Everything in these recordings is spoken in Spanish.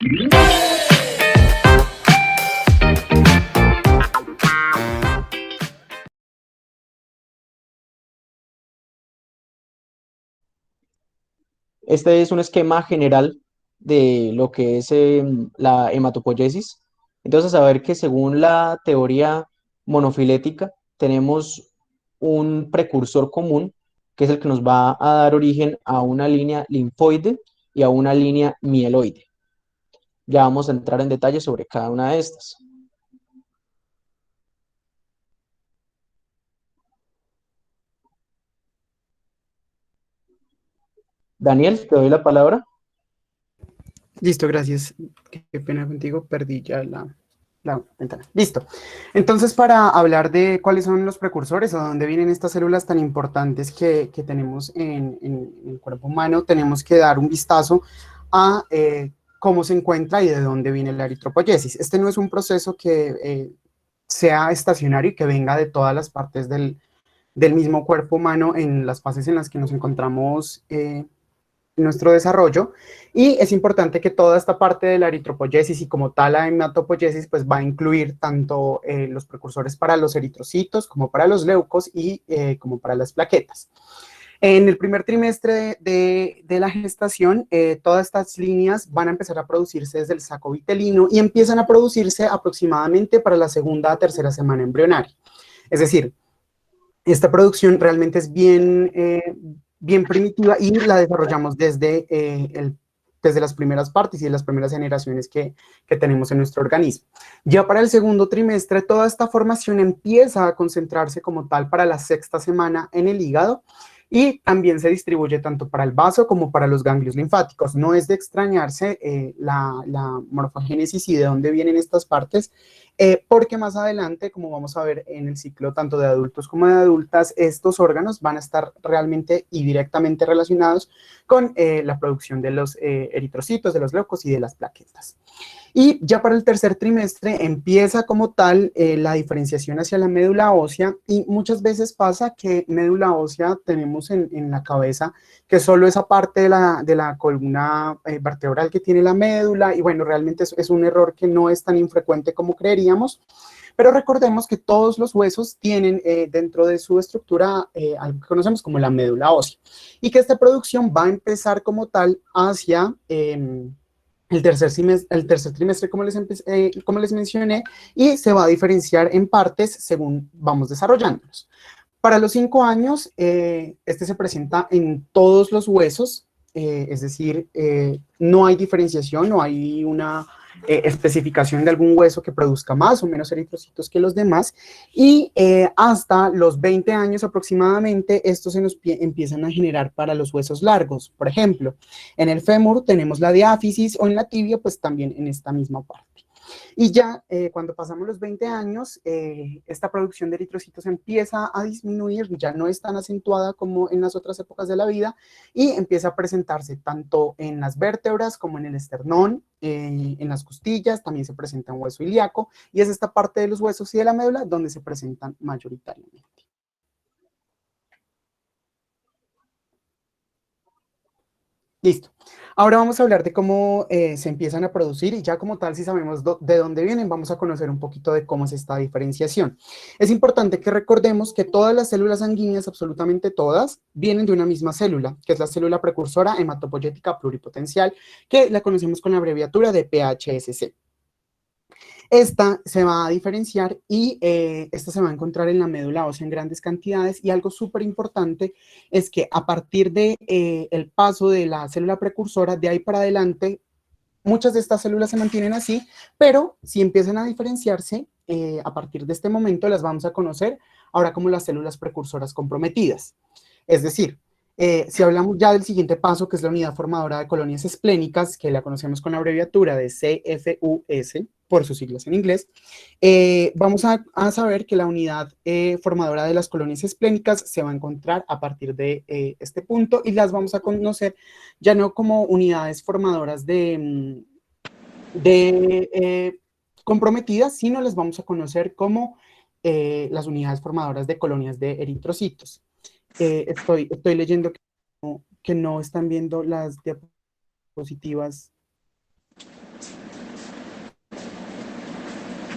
Este es un esquema general de lo que es la hematopoiesis. Entonces, a ver que según la teoría monofilética, tenemos un precursor común, que es el que nos va a dar origen a una línea linfoide y a una línea mieloide. Ya vamos a entrar en detalle sobre cada una de estas. Daniel, te doy la palabra. Listo, gracias. Qué pena contigo, perdí ya la ventana. Listo. Entonces, para hablar de cuáles son los precursores o dónde vienen estas células tan importantes que tenemos en el cuerpo humano, tenemos que dar un vistazo a cómo se encuentra y de dónde viene la eritropoyesis. Este no es un proceso que sea estacionario y que venga de todas las partes del mismo cuerpo humano en las fases en las que nos encontramos nuestro desarrollo, y es importante que toda esta parte de la eritropoyesis y como tal la hematopoyesis pues va a incluir tanto los precursores para los eritrocitos como para los leucos y como para las plaquetas. En el primer trimestre de la gestación, todas estas líneas van a empezar a producirse desde el saco vitelino y empiezan a producirse aproximadamente para la segunda a tercera semana embrionaria. Es decir, esta producción realmente es bien primitiva y la desarrollamos desde las primeras partes y de las primeras generaciones que tenemos en nuestro organismo. Ya para el segundo trimestre, toda esta formación empieza a concentrarse como tal para la sexta semana en el hígado y también se distribuye tanto para el vaso como para los ganglios linfáticos. No es de extrañarse la morfogénesis y de dónde vienen estas partes, porque más adelante, como vamos a ver en el ciclo tanto de adultos como de adultas, estos órganos van a estar realmente y directamente relacionados con la producción de los eritrocitos, de los leucos y de las plaquetas. Y ya para el tercer trimestre empieza como tal la diferenciación hacia la médula ósea, y muchas veces pasa que médula ósea tenemos en la cabeza que solo esa parte de la columna vertebral que tiene la médula, y bueno, realmente es un error que no es tan infrecuente como creeríamos, pero recordemos que todos los huesos tienen dentro de su estructura algo que conocemos como la médula ósea, y que esta producción va a empezar como tal hacia el tercer trimestre, como les mencioné, y se va a diferenciar en partes según vamos desarrollándolos. Para los 5 años, este se presenta en todos los huesos, es decir, no hay diferenciación, no hay una especificación de algún hueso que produzca más o menos eritrocitos que los demás, y hasta los 20 años aproximadamente, estos se nos empiezan a generar para los huesos largos. Por ejemplo, en el fémur tenemos la diáfisis, o en la tibia, pues también en esta misma parte. Y ya cuando pasamos los 20 años, esta producción de eritrocitos empieza a disminuir, ya no es tan acentuada como en las otras épocas de la vida, y empieza a presentarse tanto en las vértebras como en el esternón, en las costillas, también se presenta en hueso ilíaco, y es esta parte de los huesos y de la médula donde se presentan mayoritariamente. Listo. Ahora vamos a hablar de cómo se empiezan a producir, y ya como tal, si sabemos de dónde vienen, vamos a conocer un poquito de cómo es esta diferenciación. Es importante que recordemos que todas las células sanguíneas, absolutamente todas, vienen de una misma célula, que es la célula precursora hematopoyética pluripotencial, que la conocemos con la abreviatura de PHSC. Esta se va a diferenciar y esta se va a encontrar en la médula ósea en grandes cantidades, y algo súper importante es que a partir de el paso de la célula precursora, de ahí para adelante, muchas de estas células se mantienen así, pero si empiezan a diferenciarse, a partir de este momento las vamos a conocer ahora como las células precursoras comprometidas. Es decir, si hablamos ya del siguiente paso, que es la unidad formadora de colonias esplénicas, que la conocemos con la abreviatura de CFUS, por sus siglas en inglés, vamos a saber que la unidad formadora de las colonias esplénicas se va a encontrar a partir de este punto, y las vamos a conocer ya no como unidades formadoras de comprometidas, sino las vamos a conocer como las unidades formadoras de colonias de eritrocitos. Estoy leyendo que no están viendo las diapositivas.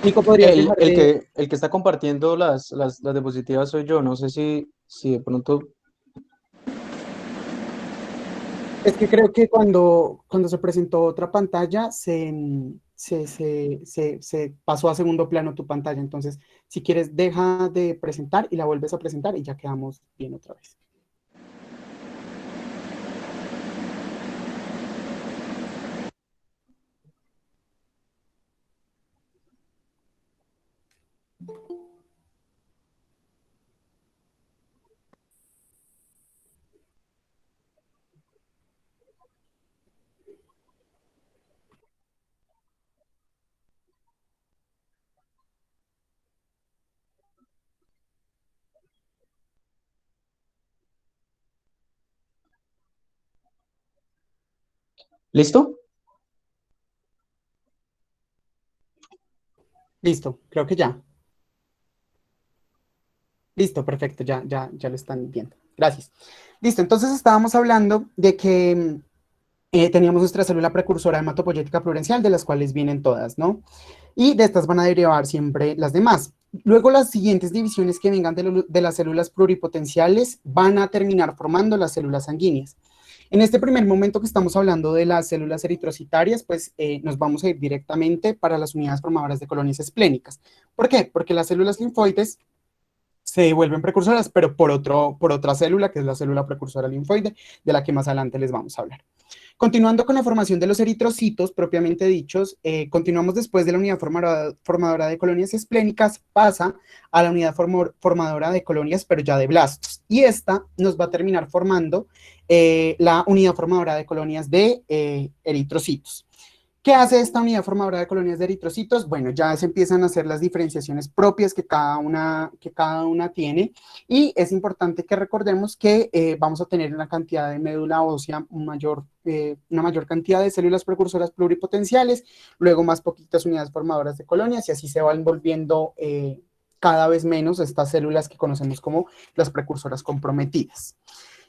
Nico, ¿podrías dejar de...? El que está compartiendo las diapositivas soy yo. No sé si de pronto. Es que creo que cuando se presentó otra pantalla, se pasó a segundo plano tu pantalla. Entonces, si quieres, deja de presentar y la vuelves a presentar y ya quedamos bien otra vez. ¿Listo? Listo, creo que ya. Listo, perfecto, ya lo están viendo. Gracias. Listo, entonces estábamos hablando de que teníamos nuestra célula precursora hematopoyética plurencial, de las cuales vienen todas, ¿no? Y de estas van a derivar siempre las demás. Luego las siguientes divisiones que vengan de las células pluripotenciales van a terminar formando las células sanguíneas. En este primer momento que estamos hablando de las células eritrocitarias, pues nos vamos a ir directamente para las unidades formadoras de colonias esplénicas. ¿Por qué? Porque las células linfoides se vuelven precursoras, pero por otra célula, que es la célula precursora linfoide, de la que más adelante les vamos a hablar. Continuando con la formación de los eritrocitos propiamente dichos, continuamos después de la unidad formadora de colonias esplénicas, pasa a la unidad formadora de colonias, pero ya de blastos. Y esta nos va a terminar formando la unidad formadora de colonias de eritrocitos. ¿Qué hace esta unidad formadora de colonias de eritrocitos? Bueno, ya se empiezan a hacer las diferenciaciones propias que cada una tiene, y es importante que recordemos que vamos a tener una cantidad de médula ósea, una mayor cantidad de células precursoras pluripotenciales, luego más poquitas unidades formadoras de colonias, y así se van volviendo cada vez menos estas células que conocemos como las precursoras comprometidas.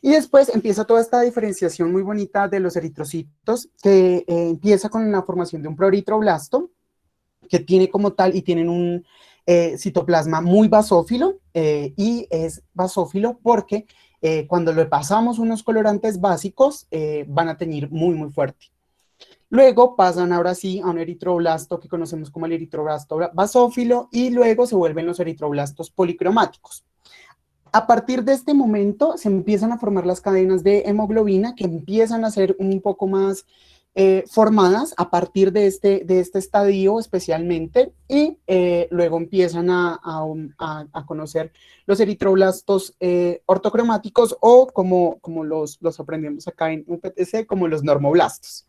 Y después empieza toda esta diferenciación muy bonita de los eritrocitos, que empieza con la formación de un proeritroblasto, que tiene como tal y tienen un citoplasma muy basófilo, y es basófilo porque cuando le pasamos unos colorantes básicos van a teñir muy, muy fuerte. Luego pasan ahora sí a un eritroblasto que conocemos como el eritroblasto basófilo, y luego se vuelven los eritroblastos policromáticos. A partir de este momento se empiezan a formar las cadenas de hemoglobina, que empiezan a ser un poco más formadas a partir de este estadio especialmente, y luego empiezan a conocer los eritroblastos ortocromáticos, o como los aprendemos acá en UPTC, como los normoblastos.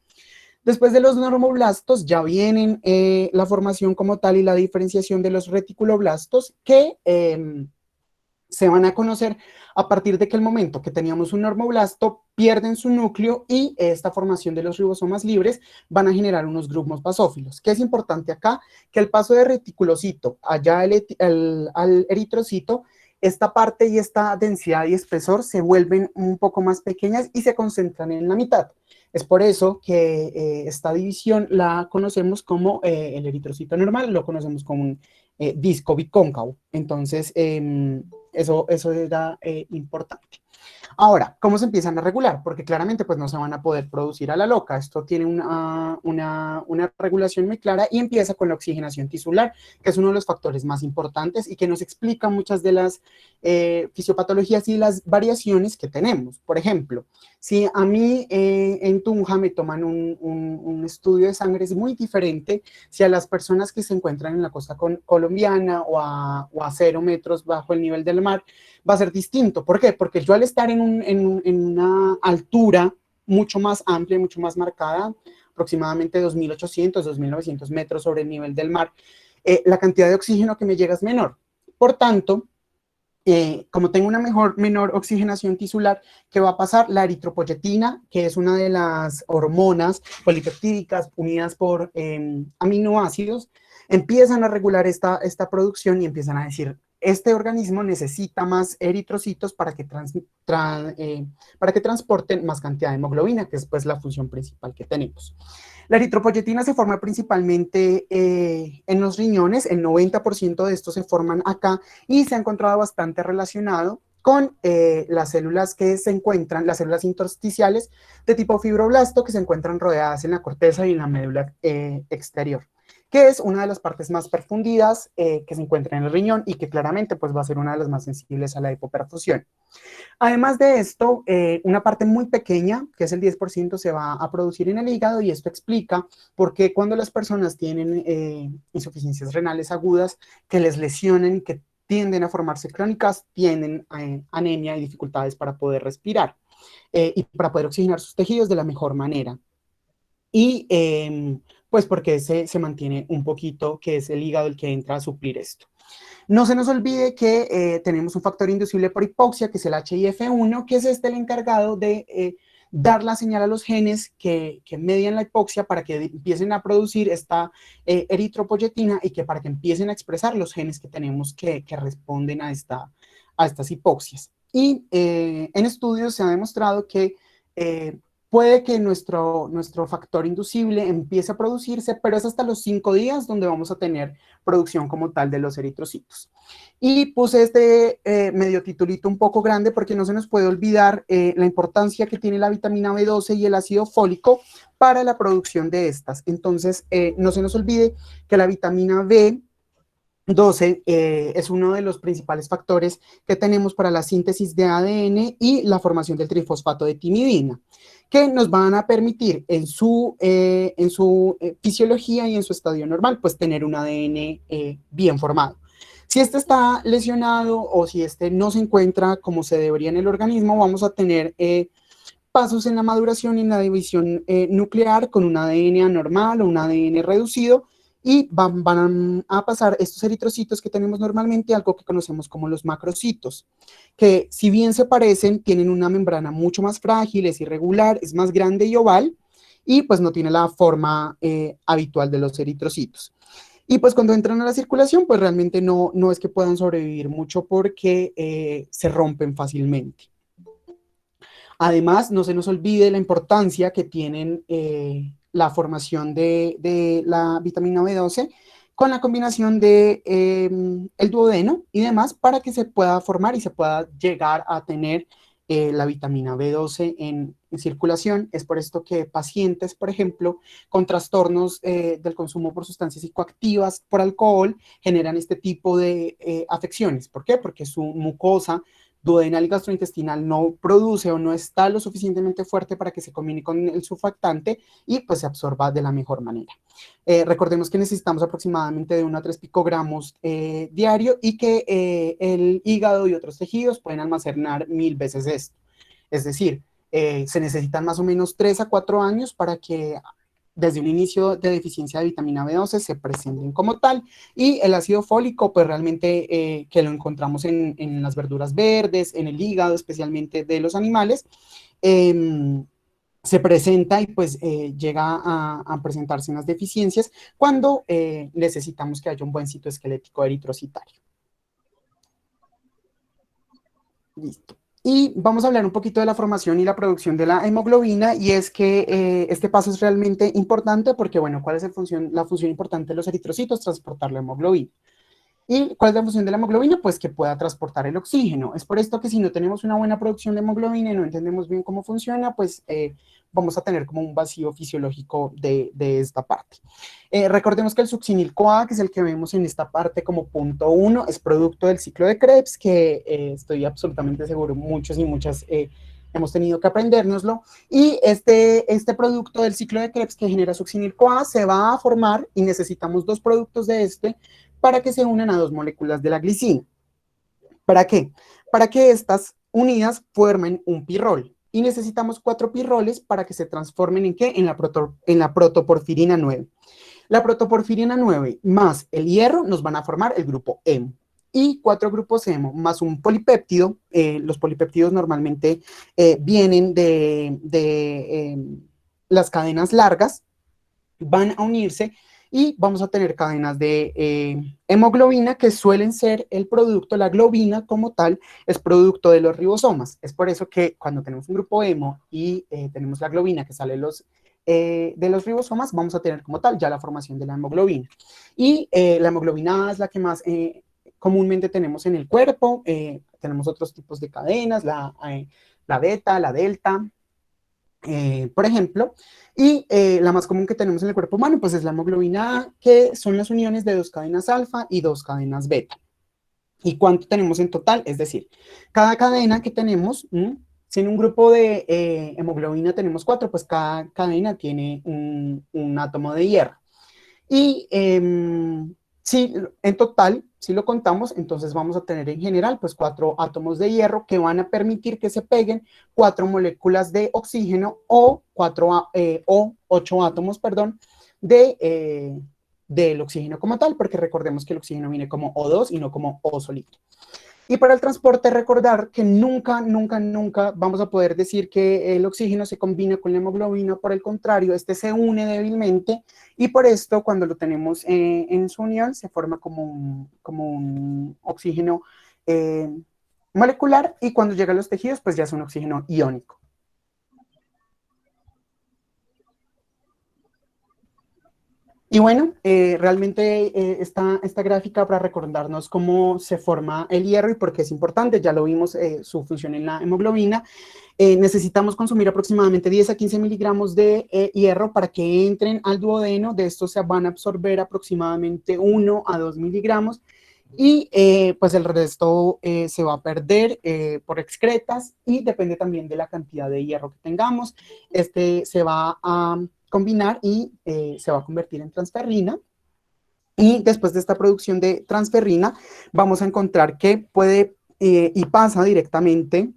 Después de los normoblastos ya vienen la formación como tal y la diferenciación de los reticuloblastos, que se van a conocer a partir de que el momento que teníamos un normoblasto pierden su núcleo, y esta formación de los ribosomas libres van a generar unos grupos basófilos. ¿Qué es importante acá? Que el paso de reticulocito allá al eritrocito, esta parte y esta densidad y espesor se vuelven un poco más pequeñas y se concentran en la mitad. Es por eso que esta división la conocemos como el eritrocito normal, lo conocemos como un disco bicóncavo. Entonces, eso era importante. Ahora, ¿cómo se empiezan a regular? Porque claramente pues no se van a poder producir a la loca. Esto tiene una regulación muy clara, y empieza con la oxigenación tisular, que es uno de los factores más importantes y que nos explica muchas de las fisiopatologías y las variaciones que tenemos. Por ejemplo, si a mí en Tunja me toman un estudio de sangre, es muy diferente si a las personas que se encuentran en la costa colombiana o a 0 metros bajo el nivel del mar va a ser distinto. ¿Por qué? Porque yo al estar en una altura mucho más amplia, mucho más marcada, aproximadamente 2.800, 2.900 metros sobre el nivel del mar, la cantidad de oxígeno que me llega es menor. Por tanto, como tengo una menor oxigenación tisular, ¿qué va a pasar? La eritropoyetina, que es una de las hormonas polipeptídicas unidas por aminoácidos, empiezan a regular esta producción y empiezan a decir, este organismo necesita más eritrocitos para que, para que transporten más cantidad de hemoglobina, que es pues la función principal que tenemos. La eritropoyetina se forma principalmente en los riñones, el 90% de estos se forman acá y se ha encontrado bastante relacionado con las células que se encuentran, las células intersticiales de tipo fibroblasto que se encuentran rodeadas en la corteza y en la médula exterior, que es una de las partes más perfundidas que se encuentra en el riñón y que claramente pues, va a ser una de las más sensibles a la hipoperfusión. Además de esto, una parte muy pequeña, que es el 10%, se va a producir en el hígado y esto explica por qué cuando las personas tienen insuficiencias renales agudas que les lesionen y que tienden a formarse crónicas, tienen anemia y dificultades para poder respirar y para poder oxigenar sus tejidos de la mejor manera. Y pues porque se mantiene un poquito, que es el hígado el que entra a suplir esto. No se nos olvide que tenemos un factor inducible por hipoxia, que es el HIF1, que es el encargado de dar la señal a los genes que median la hipoxia para que empiecen a producir esta eritropoyetina y que para que empiecen a expresar los genes que tenemos que responden a estas hipoxias. Y en estudios se ha demostrado que puede que nuestro factor inducible empiece a producirse, pero es hasta los 5 días donde vamos a tener producción como tal de los eritrocitos. Y puse este medio titulito un poco grande porque no se nos puede olvidar la importancia que tiene la vitamina B12 y el ácido fólico para la producción de estas. Entonces, no se nos olvide que la vitamina B12 es uno de los principales factores que tenemos para la síntesis de ADN y la formación del trifosfato de timidina, que nos van a permitir en su fisiología y en su estadio normal, pues tener un ADN bien formado. Si este está lesionado o si este no se encuentra como se debería en el organismo, vamos a tener pasos en la maduración y en la división nuclear con un ADN anormal o un ADN reducido, y van a pasar estos eritrocitos que tenemos normalmente a algo que conocemos como los macrocitos, que si bien se parecen, tienen una membrana mucho más frágil, es irregular, es más grande y oval, y pues no tiene la forma habitual de los eritrocitos. Y pues cuando entran a la circulación, pues realmente no es que puedan sobrevivir mucho porque se rompen fácilmente. Además, no se nos olvide la importancia que tienen la formación de la vitamina B12 con la combinación de el duodeno y demás para que se pueda formar y se pueda llegar a tener la vitamina B12 en circulación. Es por esto que pacientes, por ejemplo, con trastornos del consumo por sustancias psicoactivas, por alcohol, generan este tipo de afecciones. ¿Por qué? Porque su mucosa duodenal y gastrointestinal no produce o no está lo suficientemente fuerte para que se combine con el surfactante y pues se absorba de la mejor manera. Recordemos que necesitamos aproximadamente de 1 a 3 picogramos diario y que el hígado y otros tejidos pueden almacenar 1000 veces esto. Es decir, se necesitan más o menos 3 a 4 años para que desde un inicio de deficiencia de vitamina B12 se presenten como tal, y el ácido fólico pues realmente que lo encontramos en las verduras verdes, en el hígado especialmente de los animales, se presenta y pues llega a presentarse unas deficiencias cuando necesitamos que haya un buen citoesquelético eritrocitario. Listo. Y vamos a hablar un poquito de la formación y la producción de la hemoglobina, y es que este paso es realmente importante porque, bueno, ¿cuál es la función importante de los eritrocitos? Transportar la hemoglobina. ¿Y cuál es la función de la hemoglobina? Pues que pueda transportar el oxígeno. Es por esto que si no tenemos una buena producción de hemoglobina y no entendemos bien cómo funciona, pues vamos a tener como un vacío fisiológico de esta parte. Recordemos que el succinil-CoA, que es el que vemos en esta parte como punto 1, es producto del ciclo de Krebs, que estoy absolutamente seguro muchos y muchas hemos tenido que aprendérnoslo, y este producto del ciclo de Krebs que genera succinil-CoA se va a formar y necesitamos 2 productos de para que se unan a 2 moléculas de la glicina. ¿Para qué? Para que estas unidas formen un pirrol. Y necesitamos 4 pirroles para que se transformen ¿en qué? En la protoporfirina 9. La protoporfirina 9 más el hierro nos van a formar el grupo hemo. Y 4 grupos hemo más un polipéptido. Los polipéptidos normalmente vienen de las cadenas largas, van a unirse y vamos a tener cadenas de hemoglobina que suelen ser el producto, la globina como tal, es producto de los ribosomas. Es por eso que cuando tenemos un grupo hemo y tenemos la globina que sale de los ribosomas, vamos a tener como tal ya la formación de la hemoglobina. Y la hemoglobina A es la que más comúnmente tenemos en el cuerpo. Tenemos otros tipos de cadenas, la beta, la delta, por ejemplo, y la más común que tenemos en el cuerpo humano, pues es la hemoglobina A, que son las uniones de dos cadenas alfa y dos cadenas beta. ¿Y cuánto tenemos en total? Es decir, cada cadena que tenemos, si en un grupo de hemoglobina tenemos cuatro, pues cada cadena tiene un átomo de hierro. Y si en total, si lo contamos, entonces vamos a tener en general pues cuatro átomos de hierro que van a permitir que se peguen cuatro moléculas de oxígeno o ocho átomos, perdón, del oxígeno como tal, porque recordemos que el oxígeno viene como O2 y no como O solito. Y para el transporte, recordar que nunca, nunca, nunca vamos a poder decir que el oxígeno se combina con la hemoglobina, por el contrario, este se une débilmente y por esto cuando lo tenemos en su unión se forma como un oxígeno eh, molecular y cuando llega a los tejidos pues ya es un oxígeno iónico. Y bueno, realmente esta gráfica para recordarnos cómo se forma el hierro y por qué es importante, ya lo vimos su función en la hemoglobina. Necesitamos consumir aproximadamente 10 a 15 miligramos de hierro para que entren al duodeno, de estos se van a absorber aproximadamente 1 a 2 miligramos y pues el resto se va a perder por excretas y depende también de la cantidad de hierro que tengamos. Este se va a combinar y se va a convertir en transferrina. Y después de esta producción de transferrina, vamos a encontrar que puede y pasa directamente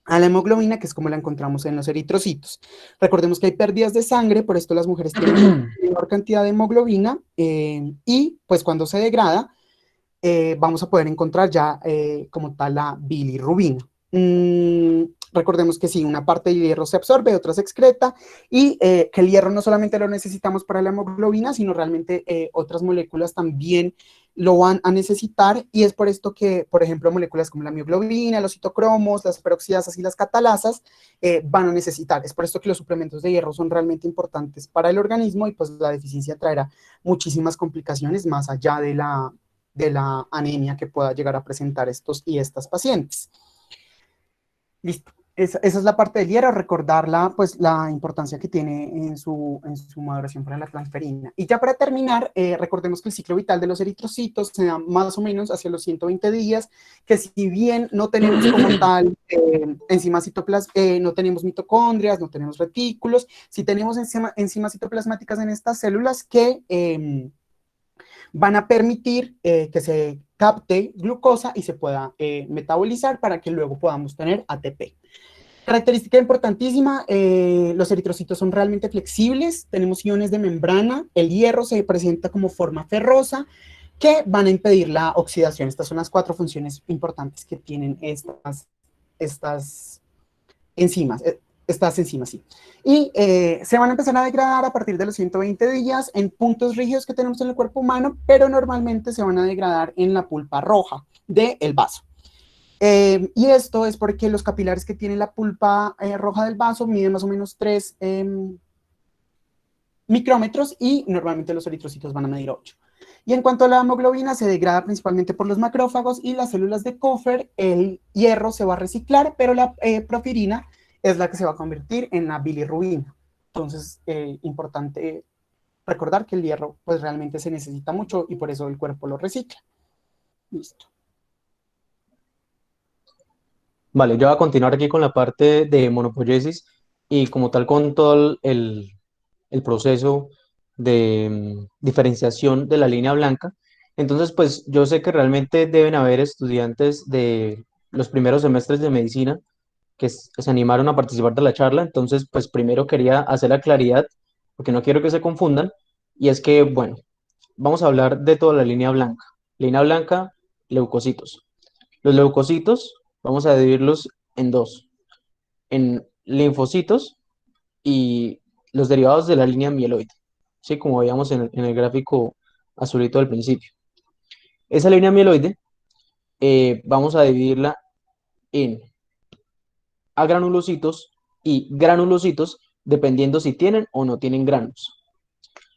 a la hemoglobina, que es como la encontramos en los eritrocitos. Recordemos que hay pérdidas de sangre, por esto las mujeres tienen una menor cantidad de hemoglobina y pues cuando se degrada, vamos a poder encontrar ya como tal la bilirrubina. Recordemos que sí, una parte del hierro se absorbe, otra se excreta, y que el hierro no solamente lo necesitamos para la hemoglobina, sino realmente otras moléculas también lo van a necesitar, y es por esto que, por ejemplo, moléculas como la mioglobina, los citocromos, las peroxidasas y las catalasas van a necesitar. Es por esto que los suplementos de hierro son realmente importantes para el organismo, y pues la deficiencia traerá muchísimas complicaciones más allá de la anemia que pueda llegar a presentar estos y estas pacientes. Listo. Esa es la parte del hierro, recordarla, pues la importancia que tiene en su maduración para la transferina. Y ya para terminar, recordemos que el ciclo vital de los eritrocitos se da más o menos hacia los 120 días, que si bien no tenemos como tal enzimas citoplasmáticas, no tenemos mitocondrias, no tenemos retículos, sí tenemos enzimas citoplasmáticas en estas células que van a permitir que se capte glucosa y se pueda metabolizar para que luego podamos tener ATP. Característica importantísima, los eritrocitos son realmente flexibles, tenemos iones de membrana, el hierro se presenta como forma ferrosa que van a impedir la oxidación. Estas son las cuatro funciones importantes que tienen estas enzimas. Estas enzimas, sí. Y se van a empezar a degradar a partir de los 120 días en puntos rígidos que tenemos en el cuerpo humano, pero normalmente se van a degradar en la pulpa roja del vaso. Y esto es porque los capilares que tiene la pulpa roja del vaso miden más o menos 3 micrómetros y normalmente los eritrocitos van a medir 8. Y en cuanto a la hemoglobina, se degrada principalmente por los macrófagos y las células de Kupffer. El hierro se va a reciclar, pero la porfirina es la que se va a convertir en la bilirrubina. Entonces, importante recordar que el hierro pues realmente se necesita mucho y por eso el cuerpo lo recicla. Listo. Vale, yo voy a continuar aquí con la parte de monopoiesis y como tal con todo el proceso de diferenciación de la línea blanca. Entonces, pues yo sé que realmente deben haber estudiantes de los primeros semestres de medicina que se animaron a participar de la charla. Entonces, pues primero quería hacer la claridad, porque no quiero que se confundan, y es que, bueno, vamos a hablar de toda la línea blanca. Línea blanca, leucocitos. Los leucocitos, vamos a dividirlos en dos, en linfocitos y los derivados de la línea mieloide, ¿sí? Como veíamos en el gráfico azulito del principio. Esa línea mieloide vamos a dividirla en agranulocitos y granulocitos, dependiendo si tienen o no tienen granos.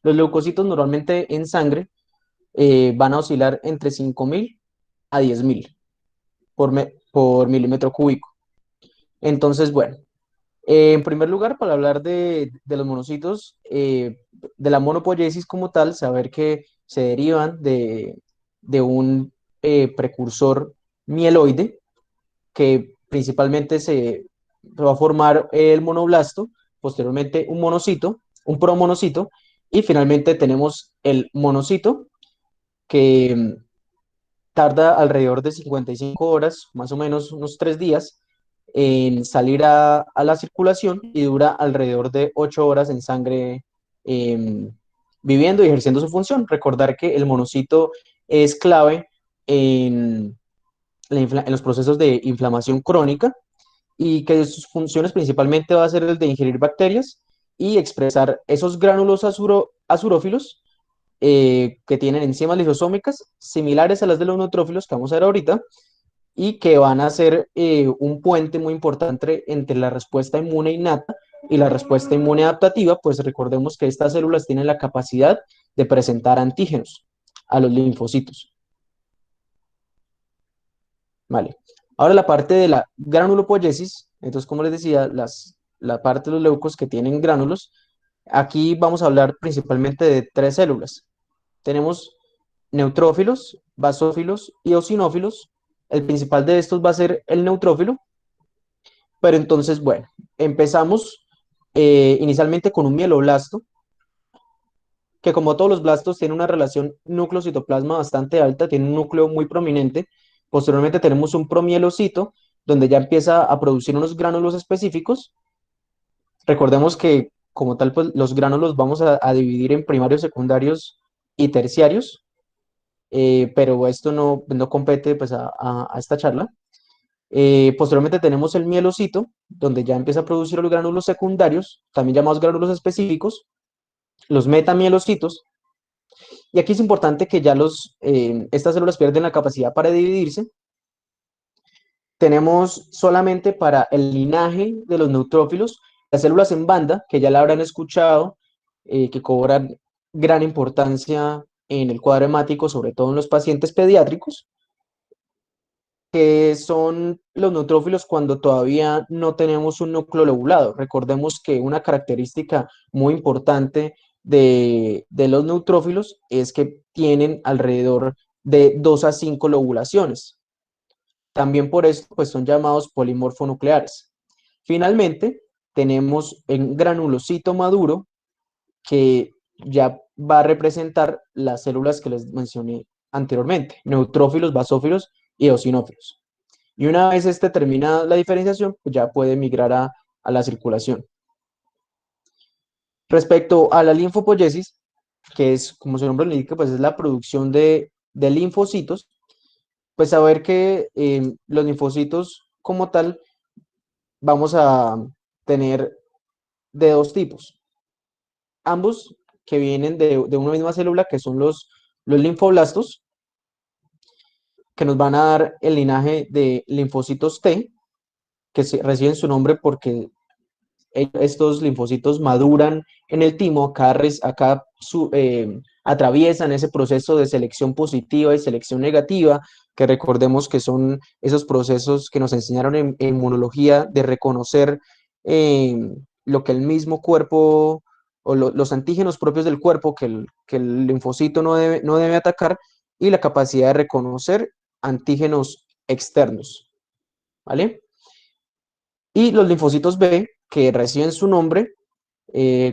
Los leucocitos normalmente en sangre van a oscilar entre 5.000 a 10.000 por milímetro cúbico. Entonces, bueno, en primer lugar, para hablar de los monocitos, de la monopoiesis como tal, saber que se derivan de un precursor mieloide que principalmente se va a formar el monoblasto, posteriormente un monocito, un promonocito, y finalmente tenemos el monocito que tarda alrededor de 55 horas, más o menos unos 3 días, en salir a la circulación y dura alrededor de 8 horas en sangre eh, viviendo y ejerciendo su función. Recordar que el monocito es clave en, en los procesos de inflamación crónica y que sus funciones principalmente va a ser el de ingerir bacterias y expresar esos gránulos azurófilos que tienen enzimas lisosómicas similares a las de los neutrófilos que vamos a ver ahorita y que van a ser un puente muy importante entre la respuesta inmune innata y la respuesta inmune adaptativa, pues recordemos que estas células tienen la capacidad de presentar antígenos a los linfocitos. Vale. Ahora la parte de la granulopoiesis, entonces como les decía, la parte de los leucos que tienen gránulos, aquí vamos a hablar principalmente de tres células. Tenemos neutrófilos, basófilos y eosinófilos. El principal de estos va a ser el neutrófilo, pero entonces, bueno, empezamos inicialmente con un mieloblasto, que como todos los blastos tiene una relación núcleo-citoplasma bastante alta, tiene un núcleo muy prominente. Posteriormente tenemos un promielocito, donde ya empieza a producir unos gránulos específicos. Recordemos que como tal, pues los gránulos vamos a dividir en primarios, secundarios y terciarios, pero esto no compete pues a esta charla. Posteriormente tenemos el mielocito, donde ya empieza a producir los gránulos secundarios, también llamados gránulos específicos, los metamielocitos. Y aquí es importante que ya estas células pierden la capacidad para dividirse. Tenemos solamente para el linaje de los neutrófilos las células en banda, que ya la habrán escuchado, que cobran gran importancia en el cuadro hemático, sobre todo en los pacientes pediátricos, que son los neutrófilos cuando todavía no tenemos un núcleo lobulado. Recordemos que una característica muy importante de los neutrófilos es que tienen alrededor de 2 a 5 lobulaciones. También por esto pues, son llamados polimorfonucleares. Finalmente, tenemos un granulocito maduro que ya va a representar las células que les mencioné anteriormente, neutrófilos, basófilos y eosinófilos. Y una vez termina la diferenciación, pues ya puede migrar a la circulación. Respecto a la linfopoiesis, que es, como su nombre lo indica, pues es la producción de linfocitos, pues saber que los linfocitos como tal vamos a tener de dos tipos. Ambos que vienen de una misma célula, que son los linfoblastos, que nos van a dar el linaje de linfocitos T, que reciben su nombre porque estos linfocitos maduran en el timo, acá atraviesan ese proceso de selección positiva y selección negativa, que recordemos que son esos procesos que nos enseñaron en inmunología de reconocer eh, lo que el mismo cuerpo o los antígenos propios del cuerpo que el linfocito no debe atacar y la capacidad de reconocer antígenos externos, ¿vale? Y los linfocitos B, que reciben su nombre,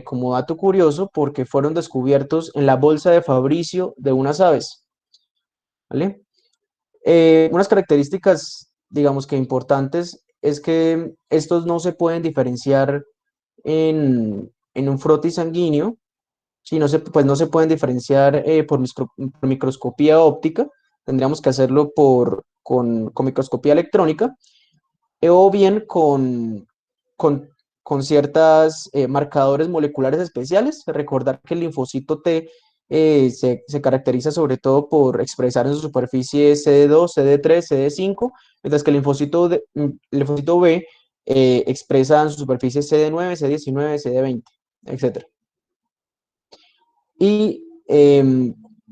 como dato curioso, porque fueron descubiertos en la bolsa de Fabricio de unas aves, ¿vale? Unas características, digamos que importantes, es que estos no se pueden diferenciar en un frotis sanguíneo, si no pues no se pueden diferenciar por microscopía óptica, tendríamos que hacerlo con microscopía electrónica, o bien con con ciertos marcadores moleculares especiales. Recordar que el linfocito T se caracteriza sobre todo por expresar en su superficie CD2, CD3, CD5, mientras que el linfocito B expresa en su superficie CD9, CD19, CD20, etc. Y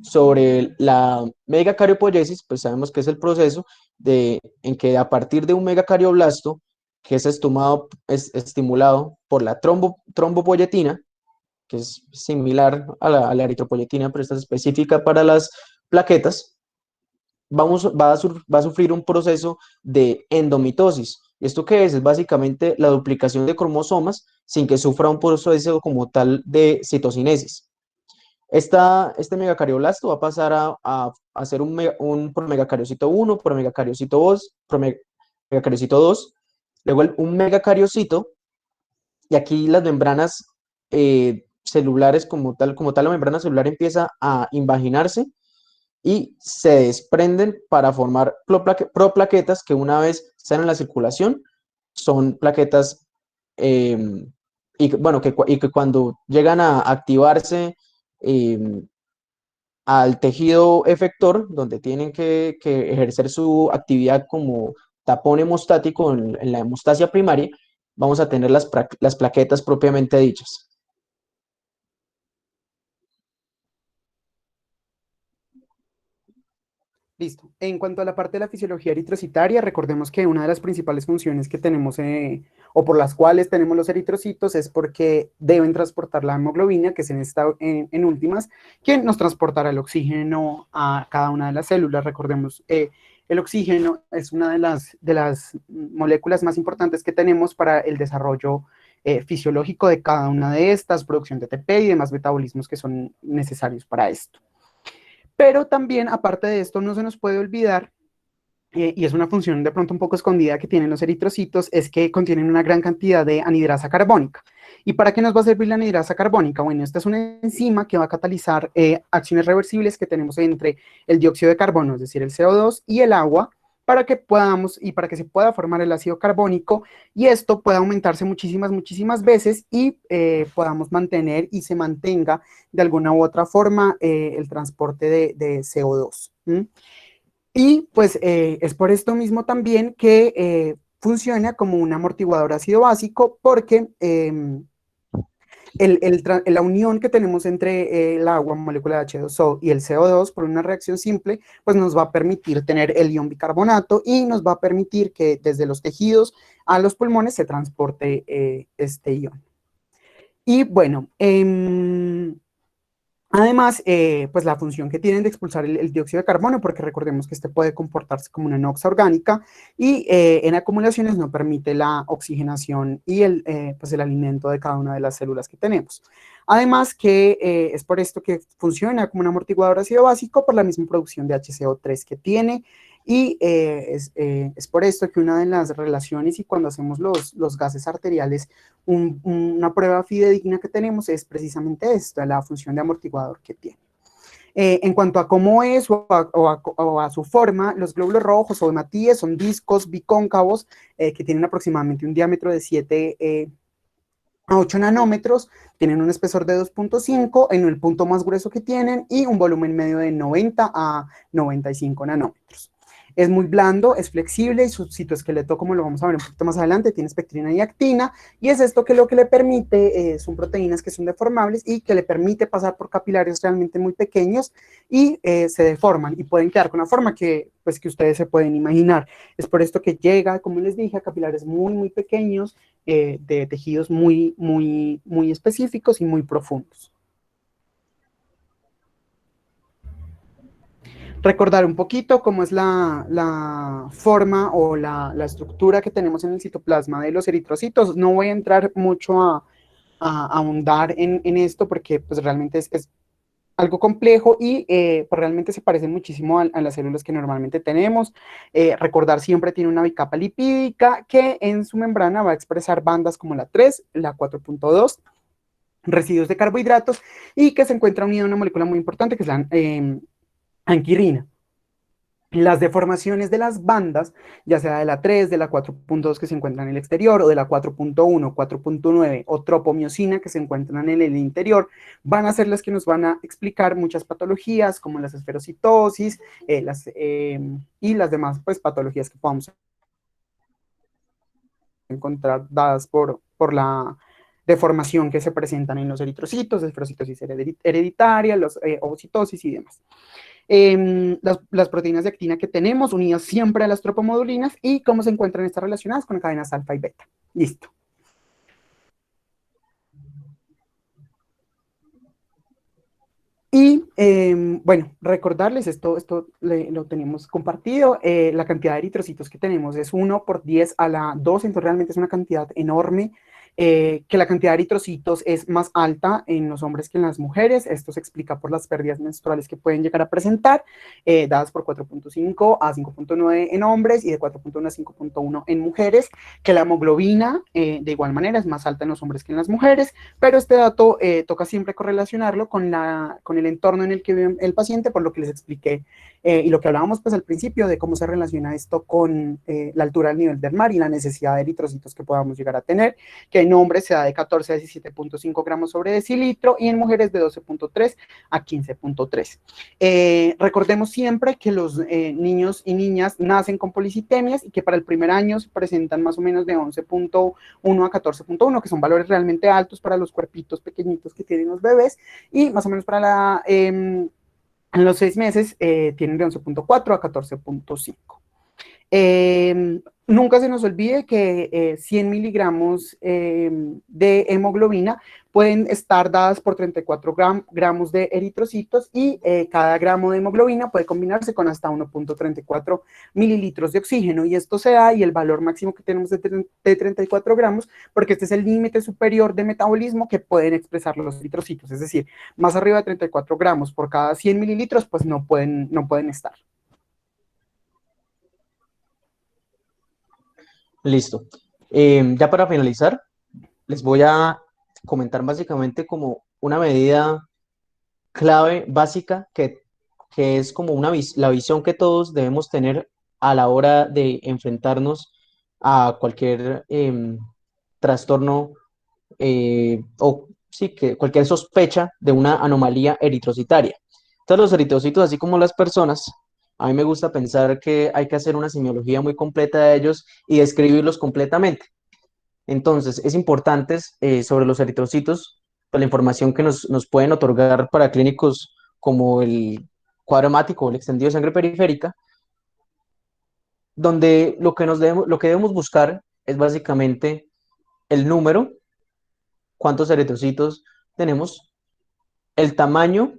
sobre la megacariopoiesis, pues sabemos que es el proceso en que a partir de un megacardioblasto, que es estimulado por la trombopoyetina, que es similar a la eritropoyetina, pero esta es específica para las plaquetas, va a sufrir un proceso de endomitosis. ¿Esto qué es? Es básicamente la duplicación de cromosomas sin que sufra un proceso como tal de citocinesis. Este megacardioblasto va a pasar a ser un promegacariocito 1, promegacariocito 2, promegacariocito 2, luego un megacariocito, y aquí las membranas celulares como tal, la membrana celular empieza a invaginarse y se desprenden para formar proplaquetas que una vez salen a la circulación son plaquetas eh, bueno, y que cuando llegan a activarse eh, al tejido efector, donde tienen que ejercer su actividad como tapón hemostático en la hemostasia primaria, vamos a tener las plaquetas propiamente dichas. Listo. En cuanto a la parte de la fisiología eritrocitaria, recordemos que una de las principales funciones que tenemos, o por las cuales tenemos los eritrocitos, es porque deben transportar la hemoglobina, que es en últimas, que nos transportará el oxígeno a cada una de las células. Recordemos, el oxígeno es una de las moléculas más importantes que tenemos para el desarrollo fisiológico de cada una de estas, producción de ATP y demás metabolismos que son necesarios para esto. Pero también, aparte de esto, no se nos puede olvidar, y es una función de pronto un poco escondida que tienen los eritrocitos, es que contienen una gran cantidad de anhidrasa carbónica. ¿Y para qué nos va a servir la anhidrasa carbónica? Bueno, esta es una enzima que va a catalizar acciones reversibles que tenemos entre el dióxido de carbono, es decir, el CO2, y el agua, para que se pueda formar el ácido carbónico, y esto pueda aumentarse muchísimas veces y podamos mantener y se mantenga de alguna u otra forma el transporte de CO2. Y pues es por esto mismo también que funciona como un amortiguador ácido básico, porque la unión que tenemos entre el agua, molécula de H2O, y el CO2 por una reacción simple, pues nos va a permitir tener el ion bicarbonato y nos va a permitir que desde los tejidos a los pulmones se transporte este ion. Y bueno, además, pues la función que tienen de expulsar el dióxido de carbono, porque recordemos que este puede comportarse como una noxa orgánica y en acumulaciones no permite la oxigenación y pues el alimento de cada una de las células que tenemos. Además que es por esto que funciona como un amortiguador ácido básico por la misma producción de HCO3 que tiene, y es por esto que una de las relaciones, y cuando hacemos los gases arteriales, una prueba fidedigna que tenemos es precisamente esta, la función de amortiguador que tiene. En cuanto a cómo es o a su forma, los glóbulos rojos o hematíes son discos bicóncavos que tienen aproximadamente un diámetro de 7 a 8 nanómetros, tienen un espesor de 2.5 en el punto más grueso que tienen y un volumen medio de 90 a 95 nanómetros. Es muy blando, es flexible y su citoesqueleto, como lo vamos a ver un poquito más adelante, tiene espectrina y actina, y es esto que lo que le permite, son proteínas que son deformables y que le permite pasar por capilares realmente muy pequeños y se deforman y pueden quedar con una forma que, pues, que ustedes se pueden imaginar. Es por esto que llega, como les dije, a capilares muy pequeños, de tejidos muy específicos y muy profundos. Recordar un poquito cómo es la forma o la estructura que tenemos en el citoplasma de los eritrocitos. No voy a entrar mucho a ahondar en esto porque pues realmente es algo complejo y pues realmente se parecen muchísimo a las células que normalmente tenemos. Recordar siempre tiene una bicapa lipídica que en su membrana va a expresar bandas como la 3, la 4.2, residuos de carbohidratos, y que se encuentra unida a una molécula muy importante que es la anquirina. Las deformaciones de las bandas, ya sea de la 3, de la 4.2 que se encuentran en el exterior, o de la 4.1, 4.9 o tropomiosina que se encuentran en el interior, van a ser las que nos van a explicar muchas patologías como las esferocitosis y las demás pues, patologías que podamos encontrar dadas por la deformación que se presentan en los eritrocitos, esferocitosis hereditaria, los ovocitosis y demás. Las proteínas de actina que tenemos unidas siempre a las tropomodulinas y cómo se encuentran estas relacionadas con cadenas alfa y beta. Listo. Y bueno, recordarles, esto lo tenemos compartido, la cantidad de eritrocitos que tenemos es 1 por 10 a la 2, entonces realmente es una cantidad enorme, que la cantidad de eritrocitos es más alta en los hombres que en las mujeres, esto se explica por las pérdidas menstruales que pueden llegar a presentar, dadas por 4.5 a 5.9 en hombres y de 4.1 a 5.1 en mujeres, que la hemoglobina de igual manera es más alta en los hombres que en las mujeres, pero este dato toca siempre correlacionarlo con el entorno en el que vive el paciente, por lo que les expliqué y lo que hablábamos pues al principio de cómo se relaciona esto con la altura del nivel del mar y la necesidad de eritrocitos que podamos llegar a tener, que en hombres se da de 14 a 17.5 gramos sobre decilitro y en mujeres de 12.3 a 15.3. Recordemos siempre que los niños y niñas nacen con policitemias y que para el primer año se presentan más o menos de 11.1 a 14.1, que son valores realmente altos para los cuerpitos pequeñitos que tienen los bebés, y más o menos para en los 6 meses tienen de 11.4 a 14.5. Nunca se nos olvide que 100 miligramos de hemoglobina pueden estar dadas por 34 gramos de eritrocitos y cada gramo de hemoglobina puede combinarse con hasta 1.34 mililitros de oxígeno, y esto se da, y el valor máximo que tenemos de 34 gramos, porque este es el límite superior de metabolismo que pueden expresar los eritrocitos, es decir, más arriba de 34 gramos por cada 100 mililitros, pues no pueden estar. Listo. Ya para finalizar, les voy a comentar básicamente como una medida clave básica que es como la visión que todos debemos tener a la hora de enfrentarnos a cualquier trastorno o sí, que cualquier sospecha de una anomalía eritrocitaria. Entonces, los eritrocitos, así como las personas, a mí me gusta pensar que hay que hacer una semiología muy completa de ellos y describirlos completamente. Entonces, es importante sobre los eritrocitos, pues, la información que nos pueden otorgar para clínicos como el cuadro hemático o el extendido de sangre periférica, donde lo que debemos buscar es básicamente el número, cuántos eritrocitos tenemos, el tamaño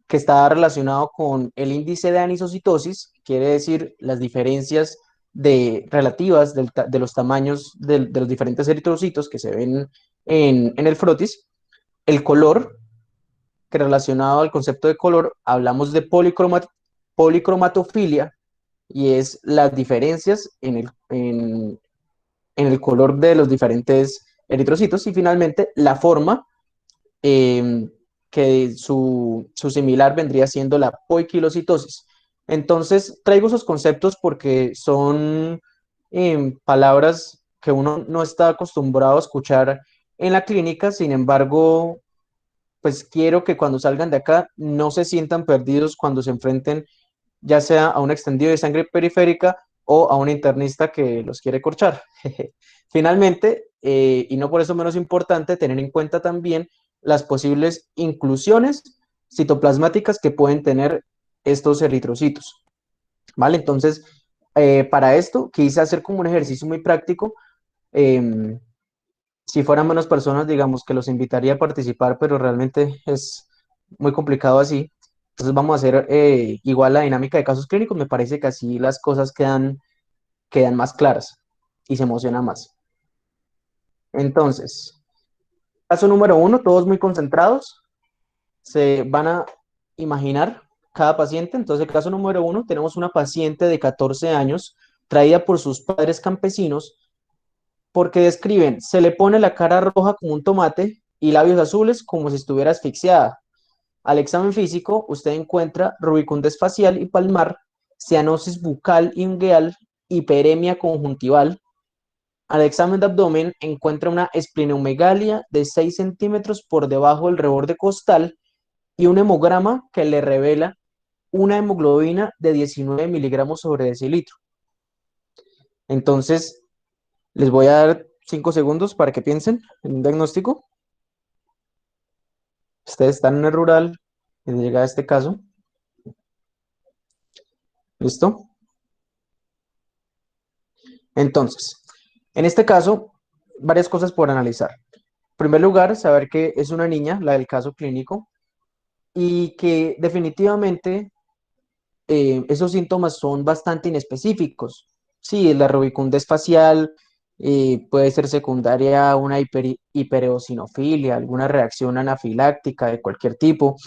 que está relacionado con el índice de anisocitosis, quiere decir las diferencias relativas de los tamaños de los diferentes eritrocitos que se ven en el frotis, el color, que relacionado al concepto de color, hablamos de policromatofilia, y es las diferencias en el color de los diferentes eritrocitos, y finalmente la forma, eh, que su similar vendría siendo la poiquilocitosis. Entonces, traigo esos conceptos porque son palabras que uno no está acostumbrado a escuchar en la clínica. Sin embargo, pues quiero que cuando salgan de acá no se sientan perdidos cuando se enfrenten ya sea a un extendido de sangre periférica o a un internista que los quiere corchar. Finalmente, y no por eso menos importante, tener en cuenta también las posibles inclusiones citoplasmáticas que pueden tener estos eritrocitos, ¿vale? Entonces, para esto quise hacer como un ejercicio muy práctico. eh, si fueran menos personas, digamos que los invitaría a participar, pero realmente es muy complicado así. Entonces vamos a hacer igual la dinámica de casos clínicos. Me parece que así las cosas quedan más claras y se emociona más. Entonces, caso número uno, todos muy concentrados. Se van a imaginar cada paciente. Entonces, el caso número uno, tenemos una paciente de 14 años traída por sus padres campesinos porque describen, se le pone la cara roja como un tomate y labios azules como si estuviera asfixiada. Al examen físico, usted encuentra rubicundez facial y palmar cianosis bucal ingueal, hiperemia conjuntival. Al examen de abdomen encuentra una esplenomegalia de 6 centímetros por debajo del reborde costal y un hemograma que le revela una hemoglobina de 19 miligramos sobre decilitro. Entonces, les voy a dar 5 segundos para que piensen en un diagnóstico. Ustedes están en el rural y llega a este caso. ¿Listo? Entonces, en este caso, varias cosas por analizar. En primer lugar, saber que es una niña, la del caso clínico, y que definitivamente esos síntomas son bastante inespecíficos. Sí, la rubicundez facial puede ser secundaria a una hipereosinofilia, alguna reacción anafiláctica de cualquier tipo.